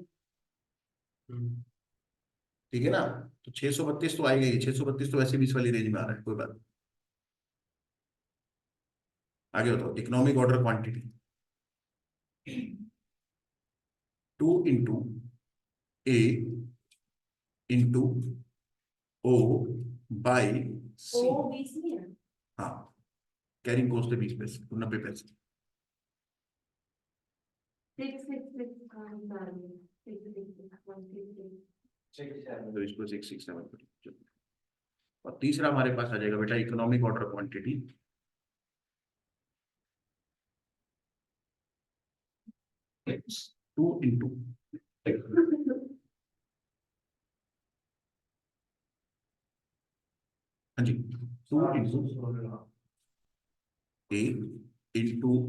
ठीक है ना, तो 632 तो आएगा ही। 632 तो वैसे भी इस वाली रेंज में आ रहा है, कोई बात नहीं। आगे बताओ economic order quantity 2 × A × O by C। O 20 नहीं है। हाँ कैरिंग कॉस्ट है 20 पैसे तो 90 पैसे। 666 का निकाल लिया। 666 तो इसको 667 करो। और तीसरा हमारे पास आ जाएगा बेटा इकोनॉमिक ऑर्डर क्वांटिटी 2 × हाँ जी 2 × A ×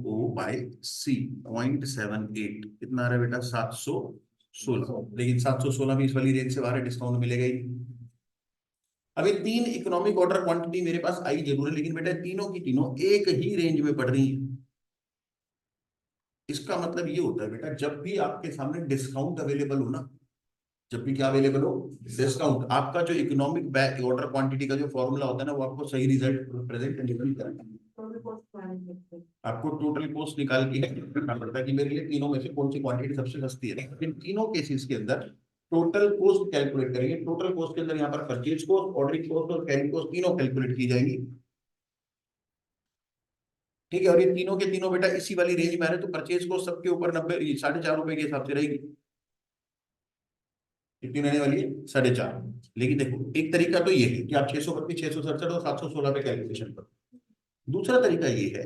O बाय C 0.78 कितना आ रहा है बेटा 716। लेकिन 716 भी इस वाली रेंज से बाहर है, डिस्काउंट मिलेगा ही। अभी 3 इकोनॉमिक ऑर्डर क्वांटिटी मेरे पास आई जरूर है, लेकिन बेटा तीनों की तीनों एक ही रेंज में पड़ रही है। इसका मतलब ये होता है बेटा जब भी आपके सामने डिस्काउंट अवेलेबल हो ना, जब भी क्या अवेलेबल हो डिस्काउंट, आपका जो इकोनॉमिक बैच ऑर्डर क्वांटिटी का जो फॉर्मूला होता है ना वो आपको सही रिजल्ट प्रेजेंट नहीं करता है। आपको टोटल कॉस्ट निकाल के करना पड़ता है कि मेरे लिए तीनों में से कौन सी क्वांटिटी सबसे सस्ती है। इन तीनों केसेस के अंदर टोटल कॉस्ट कैलकुलेट करेंगे। टोटल कॉस्ट के अंदर यहाँ पर परचेज कॉस्ट, ऑर्डरिंग कॉस्ट और कैरिंग कॉस्ट तीनों कैलकुलेट की जाएंगी। ठीक है, और ये तीनों के तीनों बेटा इसी वाली रेंज में आ रहे, तो परचेज कॉस्ट सबके ऊपर 90 4.5 रुपए के हिसाब से रहेगी। कितनी रहने वाली है 4.5। लेकिन देखो एक तरीका तो ये है कि आप 632, 667 और 716 पे कैलकुलेशन करो। दूसरा तरीका ये है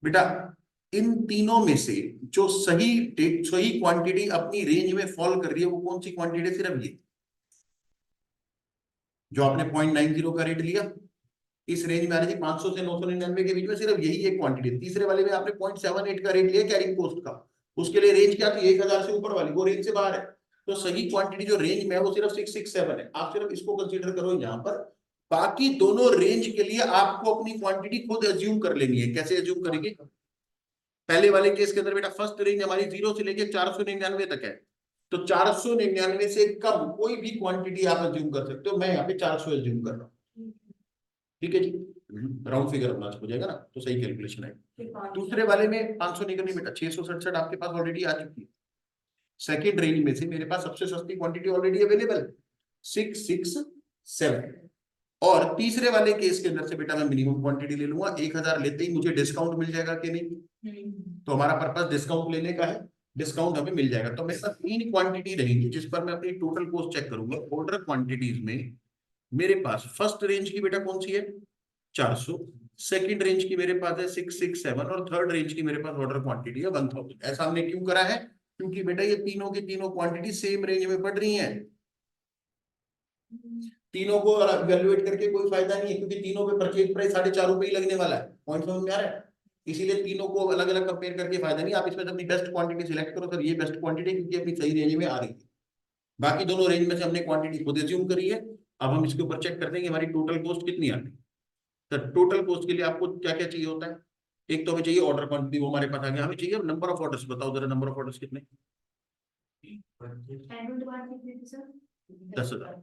बेटा इन तीनों में से जो सही क्वांटिटी अपनी रेंज में फॉल कर रही है वो कौन सी क्वांटिटी है? सिर्फ ये जो आपने 0.90 का रेट लिया, इस रेंज में आ रही थी 500 से 999 के बीच में, सिर्फ यही एक क्वांटिटी। तीसरे वाले में आपने 0.78 का रेट लिया कैरिंग कॉस्ट का, उसके लिए रेंज क्या थी 1000 से ऊपर वाली, वो रेंज से बाहर है। तो सही क्वांटिटी जो रेंज में है वो सिर्फ 667 है। आप सिर्फ इसको कंसीडर करो यहाँ पर। बाकी दोनों रेंज के लिए आपको अपनी क्वांटिटी खुद एज्यूम कर लेनी है। कैसे एज्यूम करेंगे? पहले वाले केस के अंदर बेटा फर्स्ट रेंज हमारी 0 से लेके 499 तक है, तो 499 से कम कोई भी क्वांटिटी आप अज्यूम कर सकते हो, मैं यहाँ पे 400 अज्यूम कर रहा हूँ, ठीक है जी, राउंड फिगर अपना हो जाएगा ना, तो सही कैलकुलेशन है। दूसरे वाले में 500 नहीं करनी बेटा, 667 आपके पास ऑलरेडी आ चुकी है। सेकेंड रेंज में से मेरे पास सबसे सस्ती क्वांटिटी ऑलरेडी अवेलेबल है 667, और तीसरे वाले केस के अंदर से बेटा मैं मिनिमम क्वांटिटी ले लूंगा, 1000 लेते ही मुझे डिस्काउंट मिल जाएगा कि नहीं, तो हमारा पर्पस डिस्काउंट लेने का है, डिस्काउंट हमें मिल जाएगा। तो मेरे पास 3 क्वांटिटी रहेंगी जिस पर मैं अपनी टोटल कॉस्ट चेक करूंगा। ऑर्डर क्वांटिटीज में मेरे पास फर्स्ट रेंज की बेटा कौन सी है 400, सेकंड रेंज की मेरे पास है 667, और थर्ड रेंज की मेरे पास ऑर्डर क्वांटिटी है 1000। ऐसा हमने क्यों करा है, क्योंकि बेटा ये तीनों की तीनों क्वांटिटी सेम रेंज में पड़ रही हैं, तीनों को इवैल्यूएट करके कोई फायदा नहीं है, क्योंकि तीनों पे परचेज प्राइस 4.5 रुपए ही लगने वाला है, पॉइंट समझ में आ रहा है, इसीलिए तीनों को अलग अलग कंपेयर करके फायदा नहीं। आप इसमें अपनी बेस्ट क्वांटिटी सिलेक्ट करो, सर ये बेस्ट क्वांटिटी क्योंकि अपनी सही रेंज में आ रही है, बाकी दोनों रेंज में से हमने क्वांटिटी खुद एज्यूम करी है। अब हम इसके ऊपर चेक करते हैं कि हमारी टोटल कॉस्ट कितनी आ रही है। तो टोटल कॉस्ट के लिए आपको क्या क्या चाहिए होता है, एक तो हमें चाहिए ऑर्डर क्वांटिटी, वो हमारे पास आ गया, हमें चाहिए नंबर ऑफ ऑर्डर्स, बताओ जरा नंबर ऑफ ऑर्डर्स कितने, 10,000।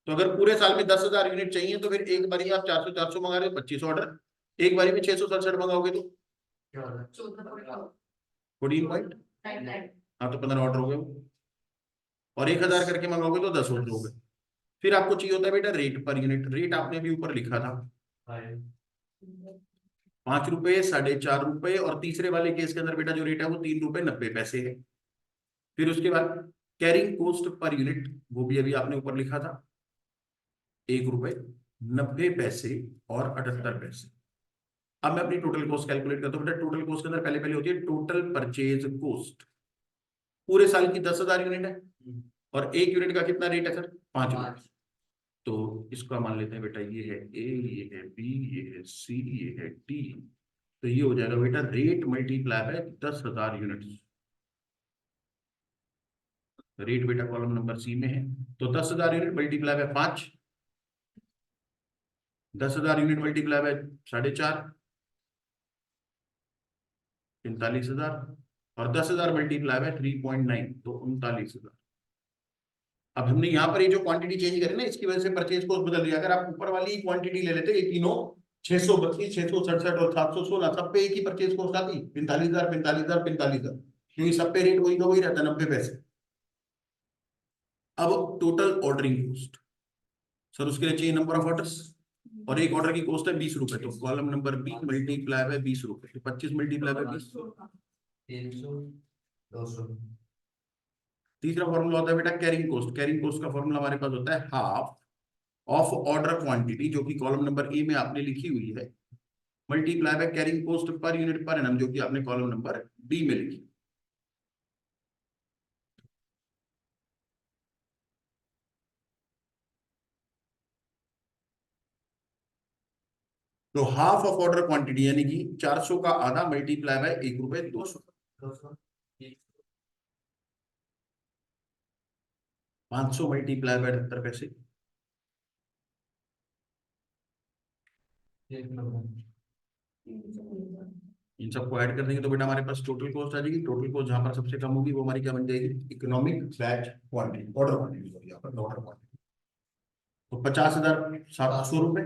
तो अगर पूरे साल में 10,000 यूनिट चाहिए तो फिर एक बारी आप 400 400 मंगा रहे हो, 25 ऑर्डर, एक बारी में 667 मंगाओगे तो 14 पॉइंट, हाँ तो 15 ऑर्डर हो गए वो, और 1000 करके मंगाओगे तो 10 ऑर्डर हो गए। फिर आपको चाहिए होता है बेटा रेट पर यूनिट, रेट आपने अभी ऊपर लिखा था 5 रुपए, 4.5 रुपए, और तीसरे वाले केस के अंदर बेटा जो रेट है वो 3 रुपए 90 पैसे है। फिर उसके बाद कैरिंग कॉस्ट पर यूनिट, वो भी अभी आपने ऊपर लिखा था 1 रुपए 90 पैसे और 78 पैसे। अब मैं अपनी टोटल कॉस्ट कैलकुलेट करता हूँ बेटा, टोटल कॉस्ट के अंदर पहले पहले होती है टोटल परचेज कॉस्ट, पूरे साल की 10,000 यूनिट है, और एक यूनिट का कितना रेट है सर 5 रुपए, तो इसका मान लेते हैं बेटा ये है ए, ये है बी, ये है सी, ये है डी, तो ये हो जाएगा बेटा rate multiply by 10,000 unit. Rate बेटा कॉलम नंबर सी में है, तो 10,000 unit multiply by 5, 10,000 unit multiply by 4.5, 45,000, और 10,000 मल्टीप्लाई बाय 3.9, तो 39,000। अब हमने यहाँ पर ये जो क्वांटिटी चेंज करी ना, इसकी वजह से परचेज कॉस्ट बदल दिया। अगर आप ऊपर वाली क्वांटिटी ले लेते, ये तीनों 632, 667 और 716, सब पे एक ही परचेज कॉस्ट आती 45,000 45,000 45,000, क्योंकि सब पे रेट वही का वही रहता 90 पैसे। अब टोटल ऑर्डरिंग कॉस्ट, सर उसके लिए चाहिए नंबर ऑफ ऑर्डर्स, और एक ऑर्डर की कॉस्ट है 20 रुपए, तो column number B multiply by 20 रुपए, तो 25 मल्टीप्लाई बाय 20, 300 200। तीसरा फॉर्मूला होता है बेटा कैरिंग कॉस्ट, कैरिंग कॉस्ट का फॉर्मूला हमारे पास होता है हाफ ऑफ ऑर्डर क्वांटिटी, जो कि कॉलम नंबर ए में आपने लिखी हुई है, multiply by carrying cost per unit per annum, जो कि आपने कॉलम नंबर डी में लिखी। तो हाफ ऑफ ऑर्डर क्वांटिटी यानी कि 400 का आधा मल्टीप्लाई बाय 1 रुपए 200, 500 मल्टीप्लाई बाय 78 पैसे, इन सबको ऐड कर देंगे तो बेटा हमारे पास टोटल कॉस्ट आ जाएगी। टोटल कॉस्ट जहां पर सबसे कम होगी वो हमारी क्या बन जाएगी, economic batch quantity, order quantity, sorry यहाँ पर ऑर्डर क्वांटिटी, तो 50,700 रुपए,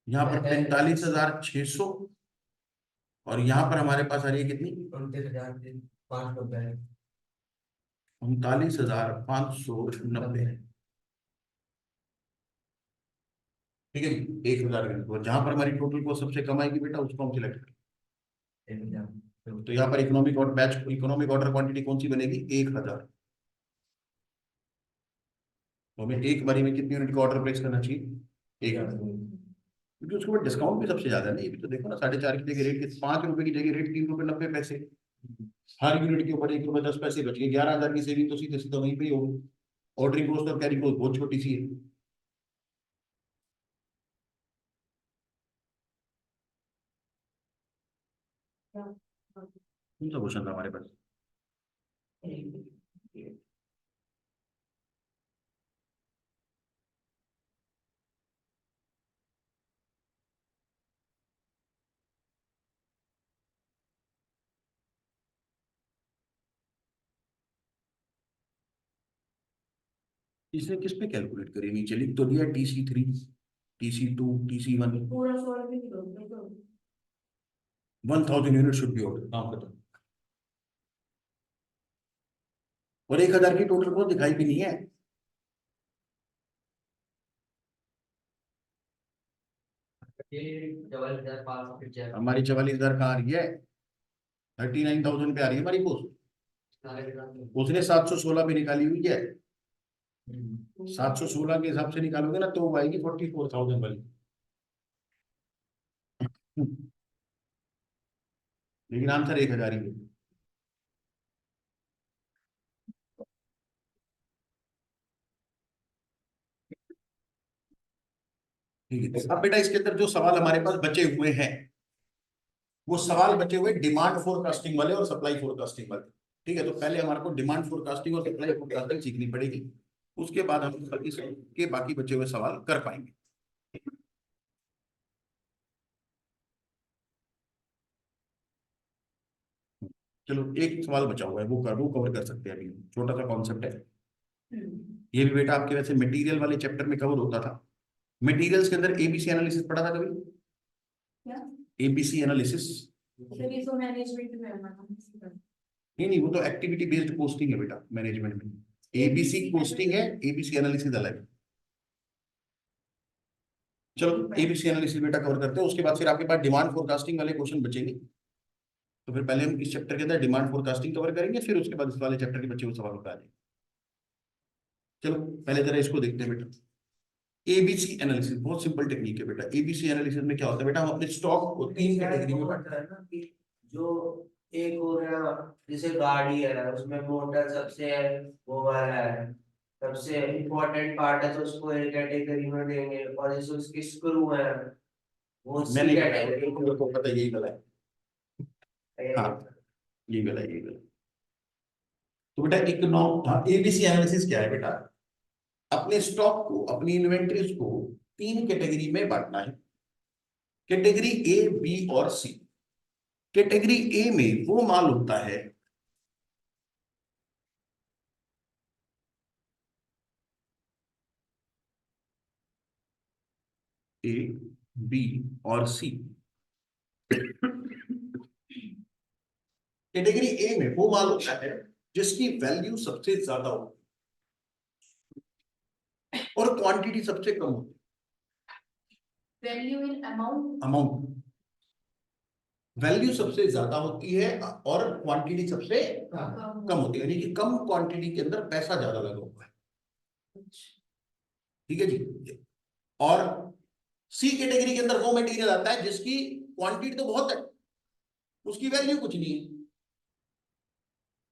यहाँ पर 45,600, और यहाँ पर हमारे पास आ रही है कितनी 39,590, ठीक है 1,000 यूनिट, और जहां पर हमारी टोटल कॉस्ट सबसे कम आएगी बेटा उसको हम सिलेक्ट करें। तो यहाँ पर इकोनॉमिक और बैच इकोनॉमिक ऑर्डर क्वांटिटी कौन सी बनेगी 1,000, तो हमें एक बारी में कितनी यूनिट का ऑर्डर प्लेस करना चाहिए 1,000, क्योंकि उसके ऊपर डिस्काउंट भी सबसे ज्यादा है ना, ये भी तो देखो ना 4.5 की जगह रेट 5 रुपए की जगह रेट 3 रुपए 90 पैसे, हर यूनिट के ऊपर 1 रुपए 10 पैसे बच गए, 11,000 की सेविंग तो सीधे सीधा वहीं पे ही होगी। ऑर्डरिंग कॉस्ट और कैरिंग कॉस्ट बहुत छोटी सी है। कौन सा क्वेश्चन था हमारे पास, इसने किस पे कैलकुलेट करी, नीचे लिख तो दिया TC3 TC2 TC1, पूरा सॉल्व भी करोगे तो 1000 यूनिट शुड बी ऑर्डर, काम खत्म। और 1000 की टोटल कॉस्ट दिखाई भी नहीं है। ये 44,500 हमारी 44,000 कहाँ आ रही है, 39,000 पे आ रही है हमारी पोस्ट। उसने 716 पे निकाली हुई है, 716 के हिसाब से निकालोगे ना तो वो आएगी 44,000 वाली। लेकिन आंसर 1000 ही है। ठीक है, अब बेटा इसके अंदर जो सवाल हमारे पास बचे हुए हैं, वो सवाल बचे हुए डिमांड फोरकास्टिंग वाले और सप्लाई फोरकास्टिंग वाले। ठीक है, तो पहले हमारे को डिमांड फोरकास्टिंग और सप्लाई फोरकास्टिंग सीखनी पड़ेगी, उसके बाद हम बाकी बचे हुए सवाल कर पाएंगे। चलो एक सवाल बचा हुआ है, वो कवर कर सकते हैं अभी, छोटा सा कॉन्सेप्ट है। ये भी बेटा आपके वैसे मटेरियल वाले चैप्टर में कवर होता था। मटेरियल्स के अंदर एबीसी एनालिसिस पढ़ा था कभी? क्या? ABC analysis? चलिए तो मैनेजमेंट में हमारा नहीं, वो तो एक्टिविटी बेस्ड पोस्टिंग है बेटा मैनेजमेंट में। एबीसी पोस्टिंग है, एबीसी एनालिसिस अलग है। चलो एबीसी एनालिसिस बेटा कवर करते हैं, उसके बाद फिर आपके पास डिमांड फोरकास्टिंग वाले क्वेश्चन बचेंगे। तो फिर पहले हम इस चैप्टर के अंदर डिमांड फोरकास्टिंग कवर करेंगे, फिर उसके बाद इस वाले चैप्टर के बचे हुए सवालों पर आ जाएंगे। चलो पहले जरा इसको देखते हैं बेटा। एबीसी एनालिसिस बहुत सिंपल टेक्निक है बेटा। एबीसी एनालिसिस में क्या होता है बेटा, हम अपने स्टॉक को 3 कैटेगरी में बांटते हैं। है ना कि जो एक हो गया, जैसे गाड़ी है उसमें मोटर सबसे वो वाला है, सबसे इम्पोर्टेंट पार्ट है, तो उसको एक कैटेगरी में देंगे। और जैसे उसकी स्क्रू है वो सी मैंने कैटेगरी मेरे को पता है, यही गला है। में। हाँ, यही गला है, यही गला है। तो बेटा एबीसी एनालिसिस क्या है बेटा, अपने स्टॉक को, अपनी इन्वेंट्रीज को 3 कैटेगरी में बांटना है। कैटेगरी ए, बी और सी। कैटेगरी ए में वो माल होता है ए, बी और सी। कैटेगरी ए में वो माल होता है जिसकी वैल्यू सबसे ज्यादा हो और क्वांटिटी सबसे कम होती है। Value in amount amount, value सबसे ज्यादा होती है और क्वांटिटी सबसे कम होती है, यानी कि कम क्वांटिटी के अंदर पैसा ज्यादा लगा हुआ है। ठीक है जी। और सी कैटेगरी के अंदर वो मटेरियल आता है जिसकी क्वांटिटी तो बहुत है, उसकी वैल्यू कुछ नहीं है।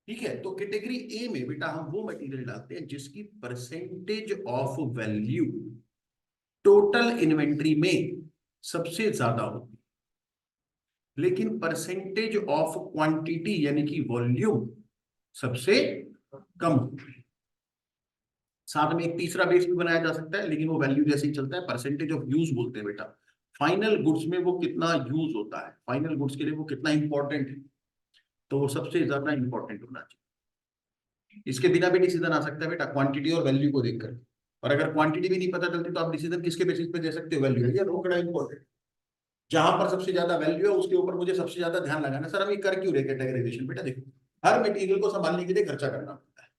ठीक है, तो कैटेगरी ए में बेटा हम वो मटेरियल डालते हैं जिसकी percentage of value total inventory में सबसे ज्यादा होती है, लेकिन परसेंटेज ऑफ क्वांटिटी यानी कि वॉल्यूम सबसे कम होती है। साथ में एक तीसरा बेस भी बनाया जा सकता है, लेकिन वो वैल्यू जैसे ही चलता है, परसेंटेज ऑफ यूज बोलते हैं बेटा। फाइनल गुड्स में वो कितना यूज होता है, फाइनल गुड्स के लिए वो कितना इंपॉर्टेंट है, तो वो सबसे ज्यादा इंपॉर्टेंट होना चाहिए। इसके बिना भी डिसीजन आ सकता है बेटा, क्वांटिटी और वैल्यू को देखकर। और अगर क्वांटिटी भी नहीं पता चलती तो आप डिसीजन किसके बेसिस पे दे सकते हो, वैल्यू। ये रोकड़ा इंपॉर्टेंट, जहां पर सबसे ज्यादा वैल्यू है उसके ऊपर मुझे सबसे ज्यादा ध्यान लगाना। सर हम ये कर क्यों रहे कैटेगराइजेशन? बेटा देखो, हर मटेरियल को संभालने के लिए खर्चा करना पड़ता है,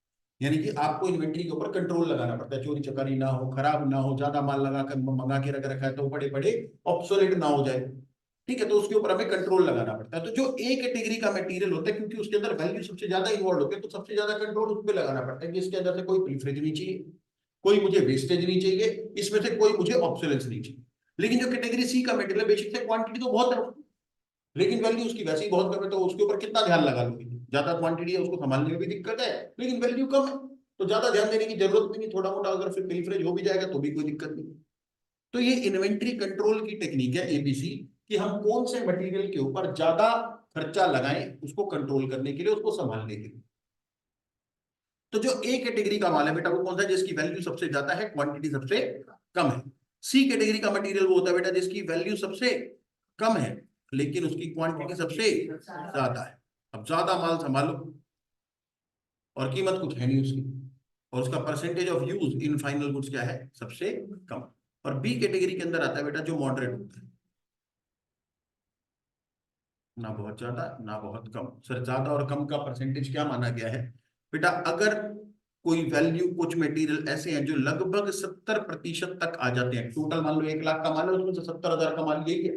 यानी कि आपको इन्वेंट्री के ऊपर कंट्रोल लगाना पड़ता है, चोरी चकारी ना हो, खराब ना हो, ज्यादा माल लगा कर मंगा के रख रखा है तो बड़े बड़े ऑब्सोलेट ना हो जाए। ठीक है, तो उसके ऊपर हमें कंट्रोल लगाना पड़ता है। तो जो ए कैटेगरी का मटेरियल होता है, क्योंकि उसके अंदर वैल्यू सबसे ज्यादा इन्वॉल्व होती है, तो सबसे ज्यादा कंट्रोल उस पर लगाना पड़ता है कि इसके अंदर से कोई प्रीफरेंस नहीं चाहिए, कोई मुझे वेस्टेज नहीं चाहिए, इसमें से कोई मुझे ऑब्सोलेंस नहीं चाहिए। लेकिन जो कैटेगरी सी का मटेरियल बेसिक से क्वांटिटी तो बहुत है, लेकिन वैल्यू उसकी वैसे ही बहुत कम है, तो उसके ऊपर कितना ध्यान लगा लोगे? ज्यादा क्वांटिटी है, उसको संभालने में भी दिक्कत है, लेकिन वैल्यू कम है, तो ज्यादा ध्यान देने की जरूरत भी नहीं। थोड़ा मोटा अगर फिर प्रीफरेंस हो भी जाएगा तो भी कोई दिक्कत नहीं। तो ये इन्वेंट्री कंट्रोल की टेक्निक है एबीसी, कि हम कौन से मटेरियल के ऊपर ज्यादा खर्चा लगाएं उसको कंट्रोल करने के लिए, उसको संभालने के लिए। तो जो ए कैटेगरी का माल है बेटा वो कौन सा है, जिसकी वैल्यू सबसे ज्यादा है, क्वांटिटी सबसे कम है। सी कैटेगरी का मटेरियल वो होता है बेटा जिसकी वैल्यू सबसे कम है, लेकिन उसकी क्वांटिटी सबसे ज्यादा है। अब ज्यादा माल संभालो और कीमत कुछ है नहीं उसकी, और उसका percentage of use in final goods क्या है, सबसे कम। और बी कैटेगरी के अंदर आता है बेटा जो मॉडरेट होता है, ना बहुत ज्यादा ना बहुत कम। सर ज्यादा और कम का परसेंटेज क्या माना गया है बेटा, अगर कोई वैल्यू, कुछ मटेरियल ऐसे हैं जो लगभग 70% तक आ जाते हैं, टोटल मान लो 1 लाख का माल है, उसमें से 70,000 का माल यही है,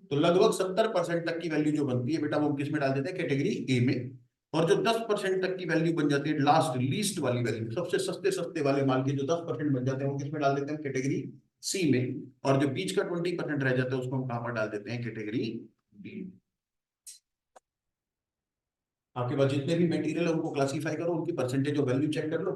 तो लगभग 70% तक की वैल्यू जो बनती है बेटा वो किस में डाल देते हैं, कैटेगरी ए में। और जो 10% तक की वैल्यू बन जाती है, लास्ट लीस्ट वाली वैल्यू, सबसे सस्ते सस्ते वाले माल के जो 10% बन जाते हैं वो किस में डाल देते हैं, कैटेगरी सी में। और जो बीच का 20% रह जाता है उसको हम कहां पर डाल देते हैं, कैटेगरी बी। आपके पास जितने भी मटेरियल है उनको क्लासीफाई करो, उनकी परसेंटेज ऑफ वैल्यू चेक कर लो,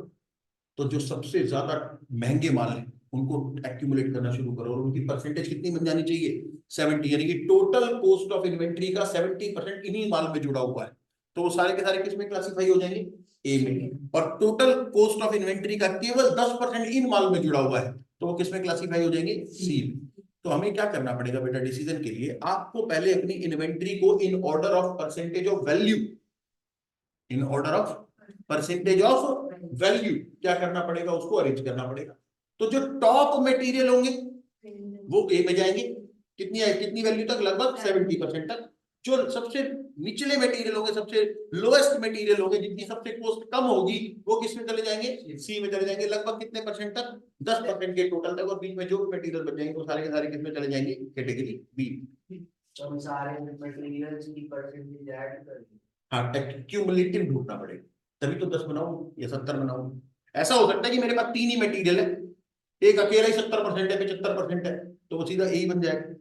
तो जो सबसे ज्यादा महंगे माल है उनको एक्यूमुलेट करना शुरू करो, और उनकी परसेंटेज कितनी बन जानी चाहिए, 70। यानी कि टोटल कॉस्ट ऑफ इन्वेंट्री का 70% इन्हीं माल में जुड़ा हुआ है, तो वो सारे के सारे किस में क्लासीफाई हो जाएंगे, ए में। और टोटल कॉस्ट ऑफ इन्वेंट्री का केवल 10% इन माल में जुड़ा हुआ है, तो वो किस में क्लासीफाई हो जाएंगे, सी में। तो हमें क्या करना पड़ेगा बेटा डिसीजन के लिए, आपको पहले अपनी इन्वेंट्री को in order of percentage of value, in order of percentage of value क्या करना पड़ेगा, उसको अरेंज करना पड़ेगा। तो जो टॉप मटेरियल होंगे वो ए में जाएंगे, कितनी वैल्यू तक, लगभग 70% तक। जो सबसे निचले मटेरियल होंगे, सबसे लोएस्ट मटेरियल होंगे, जिनकी सबसे कॉस्ट कम होगी, वो किस में चले जाएंगे, सी में चले जाएंगे, लगभग कितने परसेंट तक, 10% के टोटल तक। और बीच में जो भी मटेरियल बच जाएंगे वो सारे के सारे किस में चले जाएंगे, कैटेगरी बी। हम सारे मटेरियल्स की परसेंटेज ऐड कर दें। हाँ, क्यूमुलेटिव ढूंढना पड़ेगा, तभी तो 10 बनाऊं या 70 बनाऊं। ऐसा हो सकता है कि मेरे पास 3 ही मटेरियल है, एक अकेला ही 70% है, 75% है, तो वो सीधा ए ही बन जाएगा।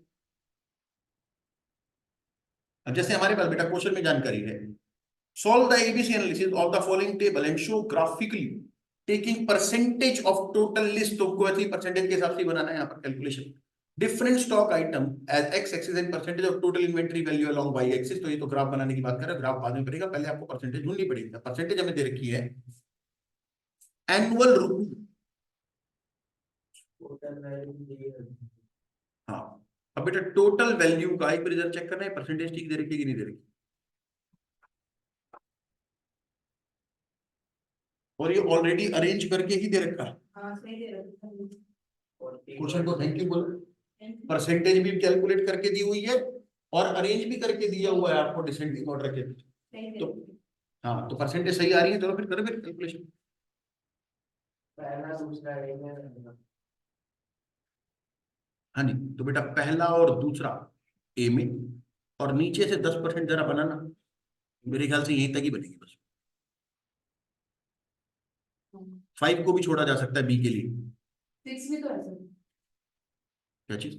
अब जैसे हमारे पास बेटा क्वेश्चन में जानकारी है, solve the ABC analysis of the following table and show graphically taking percentage of total list. तो को ऐसे परसेंटेज के हिसाब से बनाना है यहाँ पर calculation. Different stock item as X axis and percentage of total inventory value along Y axis. तो ये तो ग्राफ बनाने की बात कर रहे हैं, ग्राफ बाद में पड़ेगा, पहले आपको परसेंटेज ढूंढनी पड़ेगी। परसेंटेज हमें दे रखी है एनुअल रुपी। टोटल वैल्यू दे रहे हैं। हाँ, अब बेटा टोटल वैल्यू का एक बार इधर चेक करना है, परसेंटेज ठीक दे रखी है कि नहीं दे रखी। और ये ऑलरेडी अरेंज करके ही दे रखा है, हाँ सही दे रखा है। और क्वेश्चन को थैंक यू बोलो। परसेंटेज भी कैलकुलेट करके दी हुई है और अरेंज भी करके दिया हुआ है आपको डिसेंडिंग ऑर्डर के। सही दे तो रखा है। हाँ, तो परसेंटेज सही आ रही है, चलो फिर करो फिर कैलकुलेशन। पहला दूसरा ए में रहेगा। हाँ जी, तो बेटा पहला और दूसरा ए में, और नीचे से 10% जरा बनाना, मेरे ख्याल से यहीं तक ही बनेगी बस। 5 को भी छोड़ा जा सकता है बी के लिए। 6 भी तो है सर। क्या चीज,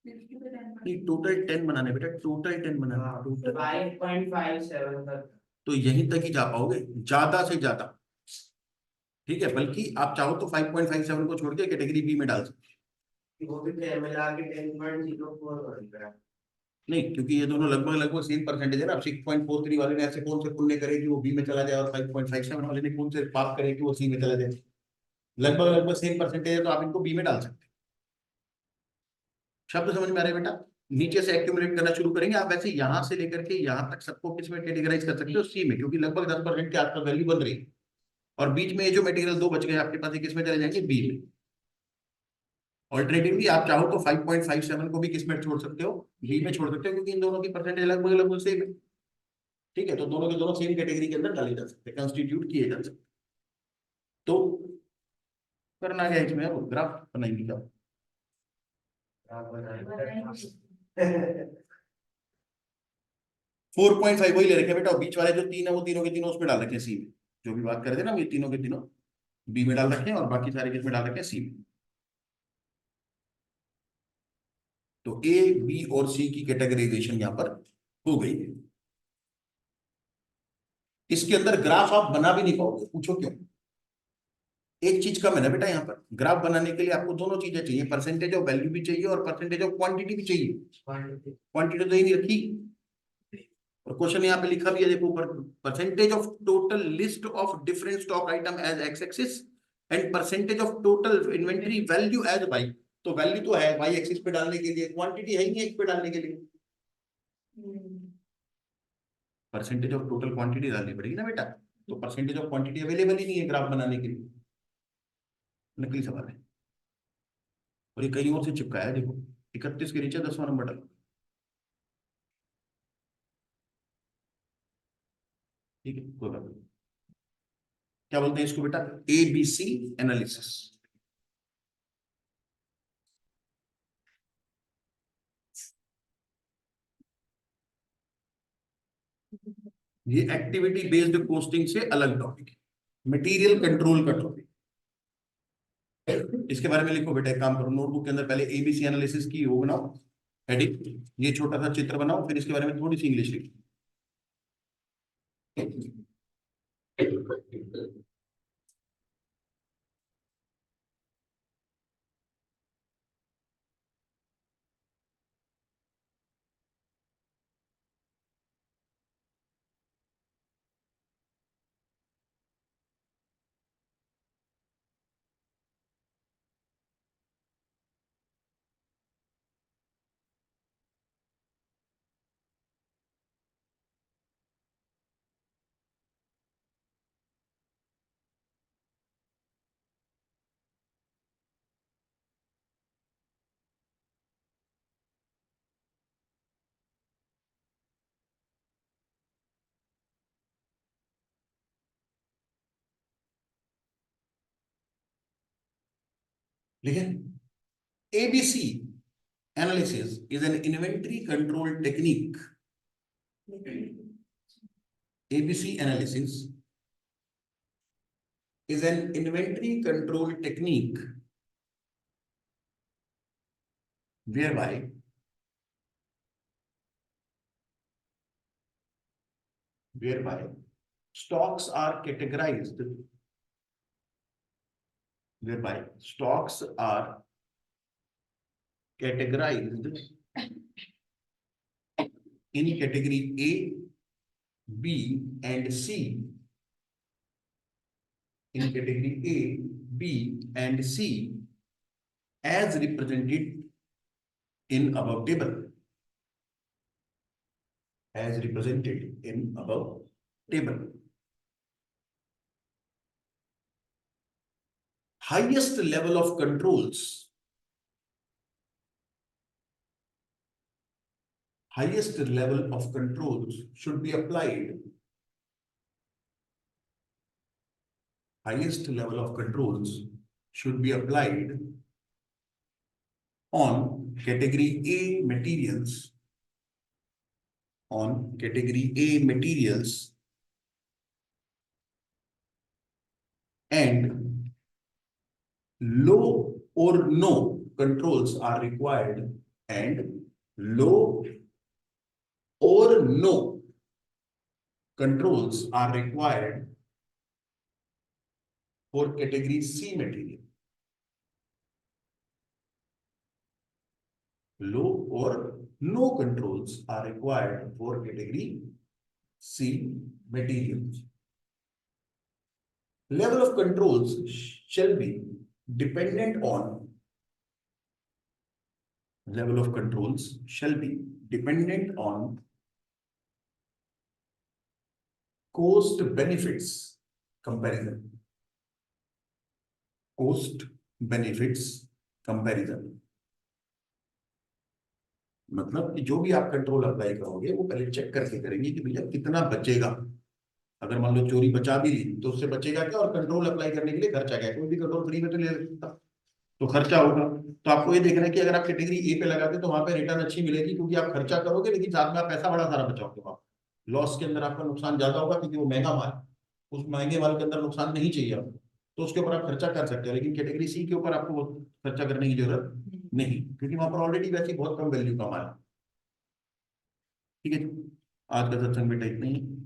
6 भी तो 10 नहीं टोटल 10 बनाने बेटा, टोटल 10 बनाना हाँ, टोटल। 5.57 तक। तो यहीं तक ही जा पाओगे, ज्यादा से ज्यादा। ठीक है, बल्कि आप चाहो तो 5.57 को छोड़ के कैटेगरी बी में डाल सकते। वो भी मिला के 10.04 बन रहा है। नहीं, क्योंकि ये दोनों लगभग लगभग सेम परसेंटेज है ना। 6.43 वाले ने ऐसे कौन से पुण्य करे कि वो बी में चला जाए, और 5.57 वाले ने कौन से पाप करे कि वो सी में चला जाए। लगभग लगभग सेम परसेंटेज है, तो आप इनको बी में डाल सकते हैं। शब्द समझ में आ रहे हैं बेटा। नीचे से एक्यूमुलेट करना शुरू करेंगे आप, वैसे यहां से लेकर के यहां तक सबको किस में कैटेगराइज कर सकते हो, सी में, क्योंकि लगभग 10% के आसपास वैल्यू बन रही है। और बीच में ये जो मटेरियल 2 बच गए आपके पास, ये किस में चले जाएंगे, बी में। ऑल्टरनेटिवली आप चाहो तो 5.57 को भी किस में छोड़ सकते हो, बी में छोड़ सकते हो, क्योंकि इन दोनों की परसेंटेज लगभग लगभग सेम है। ठीक है, तो दोनों के दोनों सेम कैटेगरी के अंदर डाले जा सकते हैं, कंस्टिट्यूट किए जा सकते हैं। तो करना क्या इसमें, अब ग्राफ बनाएंगे क्या। आप बनाएंगे। 4.5 वही ले रखे बेटा, और बीच वाले जो 3 है वो तीनों के तीनों उसमें डाल रखे हैं सी में। जो भी बात कर रहे थे ना, ये तीनों के तीनों बी में डाल रखे हैं, और बाकी सारे किसमें डाल रखे हैं, सी में। तो ए, बी और सी की कैटेगराइजेशन यहां पर हो गई है। इसके अंदर ग्राफ आप बना भी नहीं पाओगे, पूछो क्यों। एक चीज कम है ना बेटा, यहाँ पर ग्राफ बनाने के लिए आपको दोनों चीजें चाहिए, परसेंटेज ऑफ वैल्यू भी चाहिए और परसेंटेज ऑफ क्वांटिटी भी चाहिए। क्वांटिटी तो ही नहीं रखी, और क्वेश्चन यहाँ पे लिखा भी है, देखो ऊपर, percentage of total list of different stock item as X axis and percentage of total inventory value as Y. तो वैल्यू तो है वाई एक्सिस पे डालने के लिए, क्वांटिटी है ही नहीं एक्स पे डालने के लिए। परसेंटेज ऑफ टोटल क्वांटिटी डालनी पड़ेगी ना बेटा। तो परसेंटेज ऑफ क्वांटिटी अवेलेबल ही नहीं है ग्राफ बनाने के लिए, नकली सवाल है। और ये कहीं और से चिपकाया है, देखो 31 के नीचे 10वां नंबर डालो। ठीक है, कोई बात नहीं। क्या बोलते हैं इसको बेटा? ABC analysis. ये एक्टिविटी बेस्ड कोस्टिंग से अलग टॉपिक है, मटेरियल कंट्रोल का टॉपिक। इसके बारे में लिखो बेटा, एक काम करो, नोटबुक के अंदर पहले ABC एनालिसिस की वो बनाओ हेडिंग, ये छोटा सा चित्र बनाओ, फिर इसके बारे में थोड़ी सी इंग्लिश लिखो। लेकिन ABC analysis is an inventory control technique. ABC analysis is an inventory control technique whereby stocks are categorized, in category A, B, and C. In category A, B, and C, as represented in above table. As represented in above table. Highest level of controls. Highest level of controls should be applied. Highest level of controls should be applied on category A materials. On category A materials and low or no controls are required, and low or no controls are required for category C material. Low or no controls are required for category C materials. Level of controls shall be dependent on cost benefits comparison. Cost benefits comparison. मतलब कि जो भी आप कंट्रोल अप्लाई करोगे वो पहले चेक करके करेंगे कि भैया कितना बचेगा। अगर मान लो चोरी बचा भी ली तो उससे बचेगा क्या, और कंट्रोल अप्लाई करने के लिए खर्चा क्या है। कोई भी कंट्रोल फ्री में तो ले सकता, तो खर्चा होगा। तो आपको ये देखना है कि अगर आप कैटेगरी ए पे लगाते तो वहां पे रिटर्न अच्छी मिलेगी, क्योंकि आप खर्चा करोगे लेकिन साथ में आप पैसा बड़ा सारा बचाओगे। वहां लॉस के अंदर आपका नुकसान ज्यादा होगा, क्योंकि वो महंगा माल, उस महंगे माल के अंदर नुकसान नहीं चाहिए आपको, तो उसके ऊपर आप खर्चा कर सकते हो। लेकिन कैटेगरी सी के ऊपर आपको खर्चा करने की जरूरत नहीं, क्योंकि वहां पर ऑलरेडी वैसे बहुत कम वैल्यू का माल है। ठीक है, आज का सत्संग बेटा इतना ही।